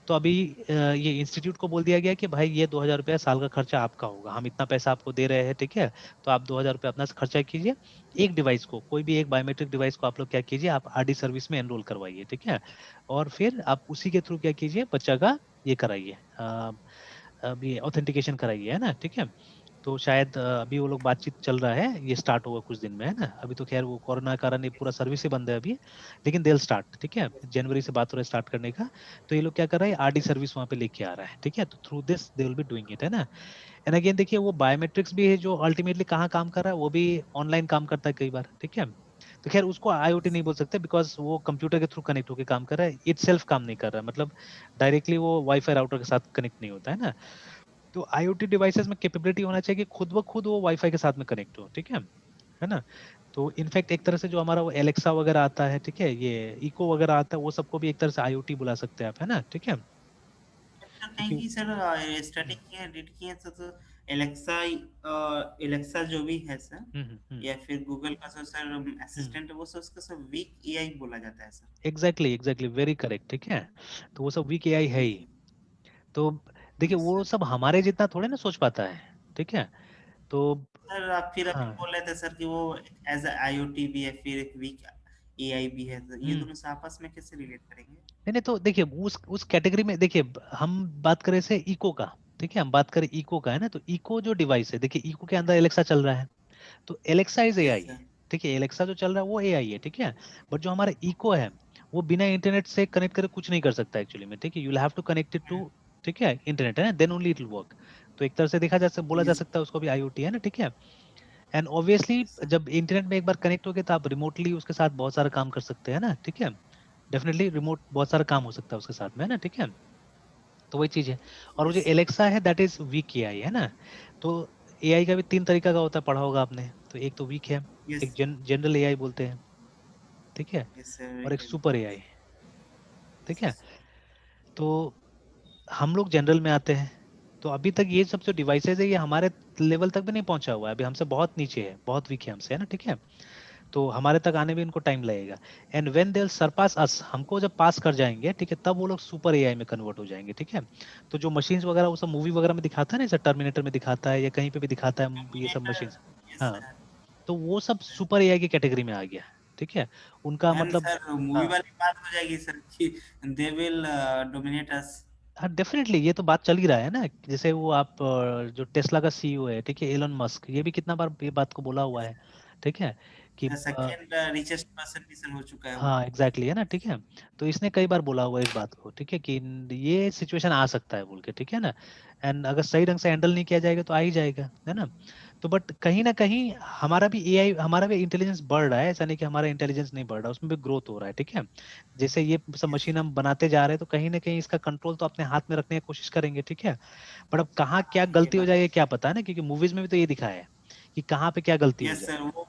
S2: तो अभी ये इंस्टीट्यूट को बोल दिया गया कि भाई ये 2,000 रुपया साल का खर्चा आपका होगा, हम इतना पैसा आपको दे रहे हैं, ठीक है, तो आप 2,000 रुपया अपना से खर्चा कीजिए। एक डिवाइस को, कोई भी एक बायोमेट्रिक डिवाइस को आप लोग क्या कीजिए, आप आरडी सर्विस में एनरोल करवाइए, ठीक है। और फिर आप उसी के थ्रू क्या कीजिए, बच्चा का ये कराइए, अभी ऑथेंटिकेशन कराइए, है ना, ठीक है। तो शायद अभी वो लोग बातचीत चल रहा है, ये स्टार्ट होगा कुछ दिन में, है ना, अभी तो खैर वो कोरोना के कारण ये पूरा सर्विस ही बंद है अभी, लेकिन दे स्टार्ट, ठीक है, जनवरी से बात हो रहा है स्टार्ट करने का। तो ये लोग क्या कर रहा है, आरडी सर्विस वहां पे लेके आ रहा है, ठीक है, तो through this they will be doing it, है ना। एंड अगेन देखिए वो बायोमेट्रिक्स भी है जो अल्टीमेटली कहाँ काम कर रहा है, वो भी ऑनलाइन काम करता है कई बार, ठीक है। तो खैर उसको आईओटी नहीं बोल सकते, बिकॉज वो कंप्यूटर के थ्रू कनेक्ट होकर काम कर रहा है, इट सेल्फ काम नहीं कर रहा है, मतलब डायरेक्टली वो वाईफाई राउटर के साथ कनेक्ट नहीं होता है ना। तो आईओटी डिवाइसेस में कैपेबिलिटी होना चाहिए कि खुद ब खुद वो वाईफाई के साथ में कनेक्ट हो, ठीक है ना। तो इनफैक्ट एक तरह से जो हमारा वो एलेक्सा वगैरह आता है, ठीक है, ये इको वगैरह आता है, वो सबको भी एक तरह से आईओटी बुला सकते हैं आप, है ना, ठीक है,
S1: सर, कहीं
S2: क्योंकि
S1: की सर स्टडी किए हैं, रीड किए हैं तो एलेक्सा, एलेक्सा जो भी है सर,
S2: हम्म
S1: या फिर गूगल का सर
S2: हम्म
S1: असिस्टेंट है, वो सर उसका सर वीक एआई बोला जाता है sir.
S2: Exactly exactly very correct, ठीक है। तो वो सब वीक एआई है ही। तो देखिए
S1: यस
S2: वो
S1: सर।
S2: सब हमारे जितना थोड़े ना सोच पाता है, ठीक है। तो
S1: सर आप फिर अभी
S2: हाँ,
S1: बोल रहे थे सर कि वो एज आईओटी भी है, फिर एक वीक एआई भी है, तो ये
S2: हम्म,
S1: दोनों से आपस में कैसे रिलेट करेंगे?
S2: नहीं नहीं, तो देखिए उस कैटेगरी में देखिए, हम बात करें से इको का, ठीक है, हम बात करें इको का, है ना, तो इको जो डिवाइस है, देखिए इको के अंदर एलेक्सा चल रहा है, तो Alexa is
S1: yes
S2: AI,
S1: sir.
S2: ठीक है, एलेक्सा जो चल रहा है वो एआई है, ठीक है। बट जो हमारा इको है वो बिना इंटरनेट से कनेक्ट करके कुछ नहीं कर सकता एक्चुअली में, ठीक है, you have to connect it to, ठीक है, इंटरनेट, है ना, then only it will work. तो एक तरह से देखा जा बोला जा
S1: यस।
S2: सकता है उसको भी आईओटी, है ना, ठीक है। And obviously
S1: yes sir.
S2: जब इंटरनेट में एक बार कनेक्ट हो गए तो आप रिमोटली उसके साथ बहुत सारा काम कर सकते हैं ना, ठीक है, डेफिनेटली रिमोट बहुत सारा काम हो सकता है उसके साथ में, है ना, ठीक है। तो वही चीज है। और वो जो
S1: यस
S2: एलेक्सा है दैट इज वीक एआई है ना। तो एआई का भी 3 तरीका का होता है, पढ़ा होगा आपने। तो एक तो वीक है,
S1: यस
S2: एक जनरल एआई बोलते हैं, ठीक है,
S1: यस सर
S2: और एक
S1: वेरी
S2: सुपर एआई, ठीक है। तो हम लोग जनरल में आते हैं। तो अभी तक ये सब जो डिवाइसेज है ये हमारे लेवल तक भी नहीं पहुंचा हुआ है, अभी हमसे बहुत नीचे है, बहुत वीक है हमसे, है ना, ठीक है। तो हमारे तक आने में इनको टाइम लगेगा। And when they will surpass us, हमको जब पास कर जाएंगे, ठीक है, तब वो लोग सुपर एआई में कन्वर्ट हो जाएंगे, ठीक है। तो जो मशीन्स वगैरह वो सब मूवी वगैरह में दिखाता है ना, जैसे टर्मिनेटर में दिखाता है या कहीं पे भी दिखाता है ये सब
S1: टर्मिनेटर।
S2: मशीन्स।
S1: यस
S2: हाँ,
S1: सर।
S2: तो वो सब सुपर एआई की कैटेगरी में आ गया, ठीक है। उनका
S1: एंड
S2: मतलब,
S1: सर मूवी
S2: हाँ
S1: वाली बात हो जाएगी सर कि दे विल डोमिनेट अस।
S2: हाँ डेफिनेटली, ये तो बात चल ही रहा है ना। जैसे वो आप जो टेस्ला का सीईओ है, ठीक है, एलन मस्क, ये भी कितना बार ये बात को बोला हुआ है, ठीक है, कि
S1: सेकेंड रिचेस्ट पर्सन भी सर हो चुका है वो।
S2: हाँ एग्जैक्टली है ना, ठीक है। तो इसने कई बार बोला हुआ है इस बात को, ठीक है, कि ये सिचुएशन आ सकता है बोल के, ठीक है ना। एंड अगर सही ढंग से हैंडल नहीं किया जाएगा तो आ ही जाएगा, है ना। तो बट कहीं ना कहीं हमारा भी एआई, हमारा भी इंटेलिजेंस बढ़ रहा है, ऐसा नहीं कि हमारा इंटेलिजेंस नहीं बढ़ रहा, उसमें भी ग्रोथ हो रहा है, ठीक है। जैसे ये सब
S1: यस
S2: मशीन हम बनाते जा रहे हैं तो कहीं ना कहीं इसका कंट्रोल तो अपने हाथ में रखने की कोशिश करेंगे, ठीक है। बट अब कहाँ क्या
S1: ये
S2: गलती हो
S1: बात।
S2: जाएगी क्या पता है ना, क्योंकि मूवीज में भी तो ये दिखाया है कि कहाँ पे क्या गलती हो
S1: यस
S2: जाए,
S1: सर वो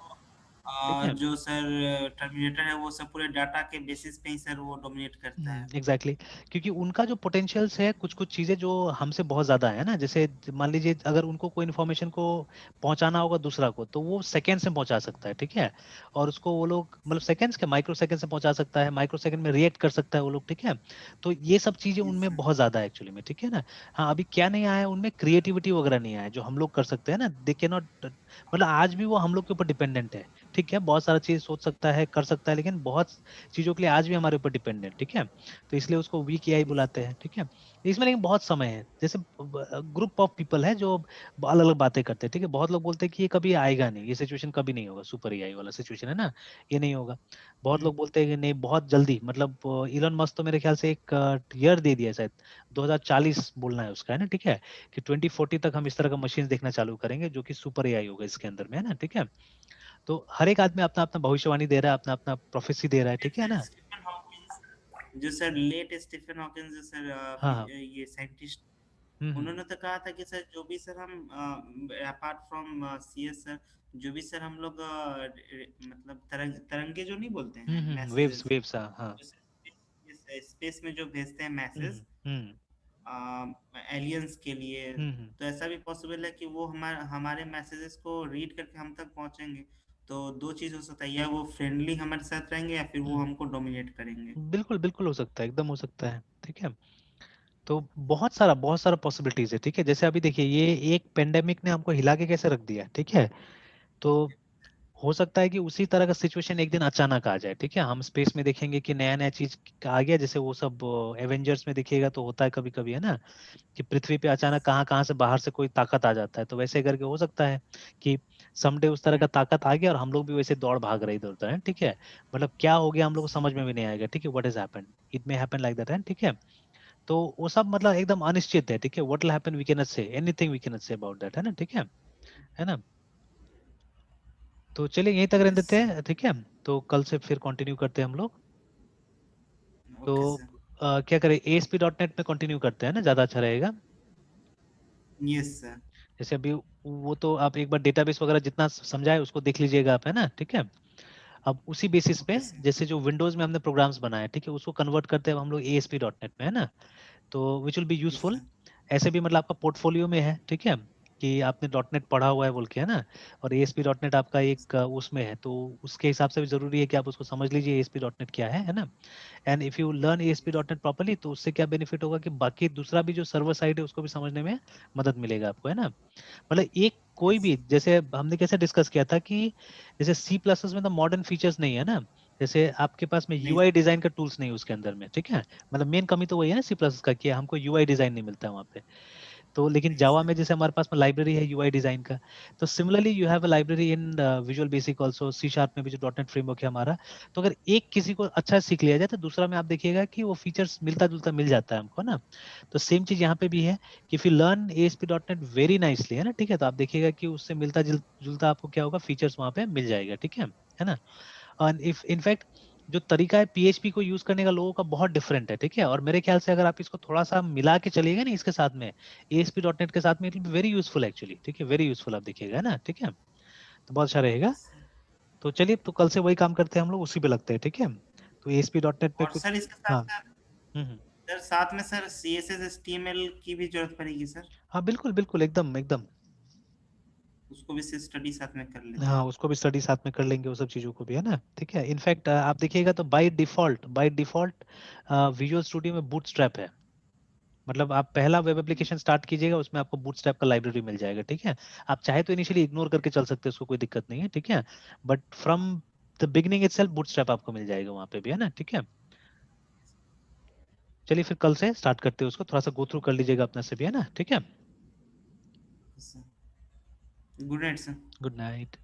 S2: ठीक है।
S1: जो सर टर्मिनेटर है वो सब पूरे डाटा के बेसिस पे ही सर वो डोमिनेट करता है।
S2: एग्जैक्टली क्योंकि उनका जो पोटेंशियल्स है, कुछ कुछ चीजें जो हमसे बहुत ज्यादा है ना, जैसे मान लीजिए अगर उनको कोई इन्फॉर्मेशन को पहुंचाना होगा दूसरा को, तो वो सेकेंड में पहुंचा सकता है, ठीक है। और उसको वो लोग मतलब सेकेंड्स के, माइक्रो सेकेंड से पहुंचा सकता है, माइक्रो सेकेंड में रिएक्ट कर सकता है वो लोग, ठीक है। तो ये सब चीजें
S1: यस
S2: उनमें
S1: सर।
S2: बहुत ज्यादा है एक्चुअली में, ठीक है ना। हाँ, अभी क्या नहीं आया है उनमें, क्रिएटिविटी वगैरह नहीं आया है, जो हम लोग कर सकते हैं ना, दे के नॉट, मतलब आज भी वो हम लोग के ऊपर डिपेंडेंट है, ठीक है। बहुत सारा चीज सोच सकता है, कर सकता है, लेकिन बहुत चीजों के लिए आज भी हमारे ऊपर डिपेंडेंट, ठीक है। तो इसलिए उसको वीक एआई
S1: यस
S2: बुलाते हैं, ठीक है। इसमें लेकिन बहुत समय है, जैसे ग्रुप ऑफ पीपल है जो अलग अलग बातें करते हैं, ठीक है। बहुत लोग बोलते हैं कि ये कभी आएगा नहीं, ये सिचुएशन कभी नहीं होगा, सुपर एआई वाला सिचुएशन है ना, ये नहीं होगा। बहुत लोग बोलते हैं कि नहीं, बहुत जल्दी, मतलब इलोन मस्क तो मेरे ख्याल से एक ईयर दे दिया है शायद, 2040 बोलना है उसका, है ना, ठीक है, कि 2040 तक हम इस तरह का मशीन देखना चालू करेंगे जो कि सुपर एआई होगा इसके अंदर में, है ना, ठीक है। तो हर एक आदमी अपना अपना भविष्यवाणी दे रहा है, अपना अपना प्रोफेसी दे रहा है, ठीक है
S1: सर
S2: ना।
S1: स्टीफन हॉकिंस, जो सर लेट स्टीफन हॉकिंस जो सर
S2: हाँ हाँ।
S1: ये साइंटिस्ट,
S2: हम्म
S1: उन्होंने तो कहा था कि सर जो भी सर हम अपार्ट फ्रॉम सीएस सर, जो भी सर हम लोग मतलब तरंगे जो नहीं बोलते हैं
S2: वेव्स
S1: मैसेजेस,
S2: वेव्स, हाँ हाँ।
S1: स्पेस में जो भेजते हैं मैसेज
S2: हम्म
S1: एलियंस के लिए,
S2: हम्म
S1: तो ऐसा भी पॉसिबल है कि वो हमारे मैसेजेस को रीड करके हम तक पहुंचेंगे। तो दो चीज हो सकता है, या वो फ्रेंडली हमारे साथ रहेंगे या फिर वो
S2: हम्म,
S1: हमको डोमिनेट करेंगे।
S2: बिल्कुल बिल्कुल हो सकता है, एकदम हो सकता है, ठीक है। तो बहुत सारा पॉसिबिलिटीज है, ठीक है। जैसे अभी देखिए, ये एक पेंडेमिक ने हमको हिला के कैसे रख दिया, ठीक है। तो हो सकता है कि उसी तरह का सिचुएशन एक दिन अचानक आ जाए, ठीक है। हम स्पेस में देखेंगे कि नया नया चीज आ गया, जैसे वो सब एवेंजर्स में दिखेगा, तो होता है कभी कभी, है ना, कि पृथ्वी पे अचानक कहाँ कहाँ से बाहर से कोई ताकत आ जाता है। तो वैसे करके हो सकता है कि समडे उस तरह का ताकत आ गया और हम लोग भी वैसे दौड़ भाग रहे इधर उधर, है, ठीक है। मतलब क्या हो गया हम लोग को समझ में भी नहीं आएगा, ठीक है, what is happened, it may happen like that, है, ठीक है। तो वो सब मतलब एकदम अनिश्चित है, ठीक है। What will happen we can not say anything, we can not say about that, है ना, ठीक है ना। तो चलिए यहीं तक रहने
S1: यस
S2: देते
S1: सर।
S2: हैं, ठीक है। तो कल से फिर कंटिन्यू करते हैं हम लोग। तो
S1: ओके सर।
S2: क्या करें, एएसपी डॉट नेट में कंटिन्यू करते हैं ना, ज़्यादा अच्छा रहेगा।
S1: Yes sir.
S2: जैसे अभी वो तो आप एक बार डेटाबेस वगैरह जितना समझाए उसको देख लीजिएगा आप, है ना, ठीक है। अब उसी बेसिस पे,
S1: ओके सर।
S2: जैसे जो विंडोज में हमने प्रोग्राम्स बनाए, ठीक है, उसको कन्वर्ट करते हैं अब हम लोग एएसपी डॉट नेट में, है ना। तो which will be
S1: yes
S2: useful.
S1: Sir.
S2: ऐसे भी मतलब आपका पोर्टफोलियो में है, ठीक है, कि आपने डॉट नेट पढ़ा हुआ है बोल के, है ना। और एएसपी डॉट नेट आपका एक उसमें है, तो उसके हिसाब से भी जरूरी है कि आप उसको समझ लीजिए एएसपी डॉट नेट क्या है ना। And if you learn ASP.NET properly, तो उससे क्या बेनिफिट होगा कि बाकी दूसरा भी जो सर्वर साइड है उसको भी समझने में मदद मिलेगा आपको, है ना। मतलब एक कोई
S1: यस
S2: भी, जैसे हमने कैसे डिस्कस किया था कि जैसे सी प्लस प्लस में तो मॉडर्न फीचर्स नहीं है ना, जैसे आपके पास में
S1: नहीं
S2: यूआई डिजाइन का टूल्स नहीं है उसके अंदर में, ठीक है। मतलब मेन कमी तो वही है ना सी प्लस का, कि हमको यूआई डिजाइन नहीं मिलता है वहाँ पे। तो लेकिन
S1: नहीं
S2: जावा
S1: सर।
S2: में जैसे हमारे पास में लाइब्रेरी है यूआई डिजाइन का, तो similarly you have a library in Visual Basic also, C sharp में भी जो डॉट नेट फ्रेमवर्क है हमारा। तो अगर एक किसी को अच्छा सीख लिया जाए तो दूसरा में आप देखिएगा कि वो फीचर्स मिलता जुलता मिल जाता है हमको ना। तो सेम चीज यहाँ पे भी है कि if you learn ASP.NET very nicely, है ना, ठीक है, तो आप देखिएगा कि उससे मिलता जुलता आपको क्या होगा, फीचर्स वहाँ पे मिल जाएगा, ठीक है ना। और इफ इनफैक्ट जो तरीका है PHP को यूज करने का लोगों का बहुत डिफरेंट है, ठीक है। और मेरे ख्याल से अगर आप इसको थोड़ा सा मिला के चलिएगा ना इसके साथ में, ASP.NET के साथ में, it will be very useful actually, ठीक है, वेरी यूजफुल आप देखिएगा ना, ठीक है, तो बहुत अच्छा रहेगा। तो चलिए, तो कल से वही काम करते हैं हम लोग, उसी पे लगते हैं, ठीक है। तो ASP.NET पे
S1: और
S2: कुछ,
S1: सर इसके साथ
S2: हाँ,
S1: साथ
S2: हम्म,
S1: सर साथ में सर CSS HTML की भी जरूरत पड़ेगी सर।
S2: हाँ बिल्कुल बिल्कुल, एकदम एकदम।
S1: उसको भी स्टडी साथ में कर लेते
S2: हाँ,
S1: हैं।
S2: उसको भी स्टडी साथ में कर लेंगे, वो सब चीज़ों को भी, है ना, ठीक है। इनफैक्ट आप देखिएगा तो बाय डिफॉल्ट विजुअल स्टूडियो में बूटस्ट्रैप है। मतलब आप पहला वेब एप्लीकेशन स्टार्ट कीजिएगा, उसमें आपको बूटस्ट्रैप का लाइब्रेरी मिल जाएगा, ठीक है। आप चाहे तो इनिशियली इग्नोर करके चल सकते हैं, उसको कोई दिक्कत नहीं है, ठीक है। But from the beginning itself bootstrap आपको मिल जाएगा वहाँ पे भी, है ना, ठीक है। चलिए फिर कल से स्टार्ट करते हैं उसको, थोड़ा सा गो थ्रू कर लीजिएगा अपने से भी, है ना, ठीक है।
S1: Good night sir.
S2: Good night.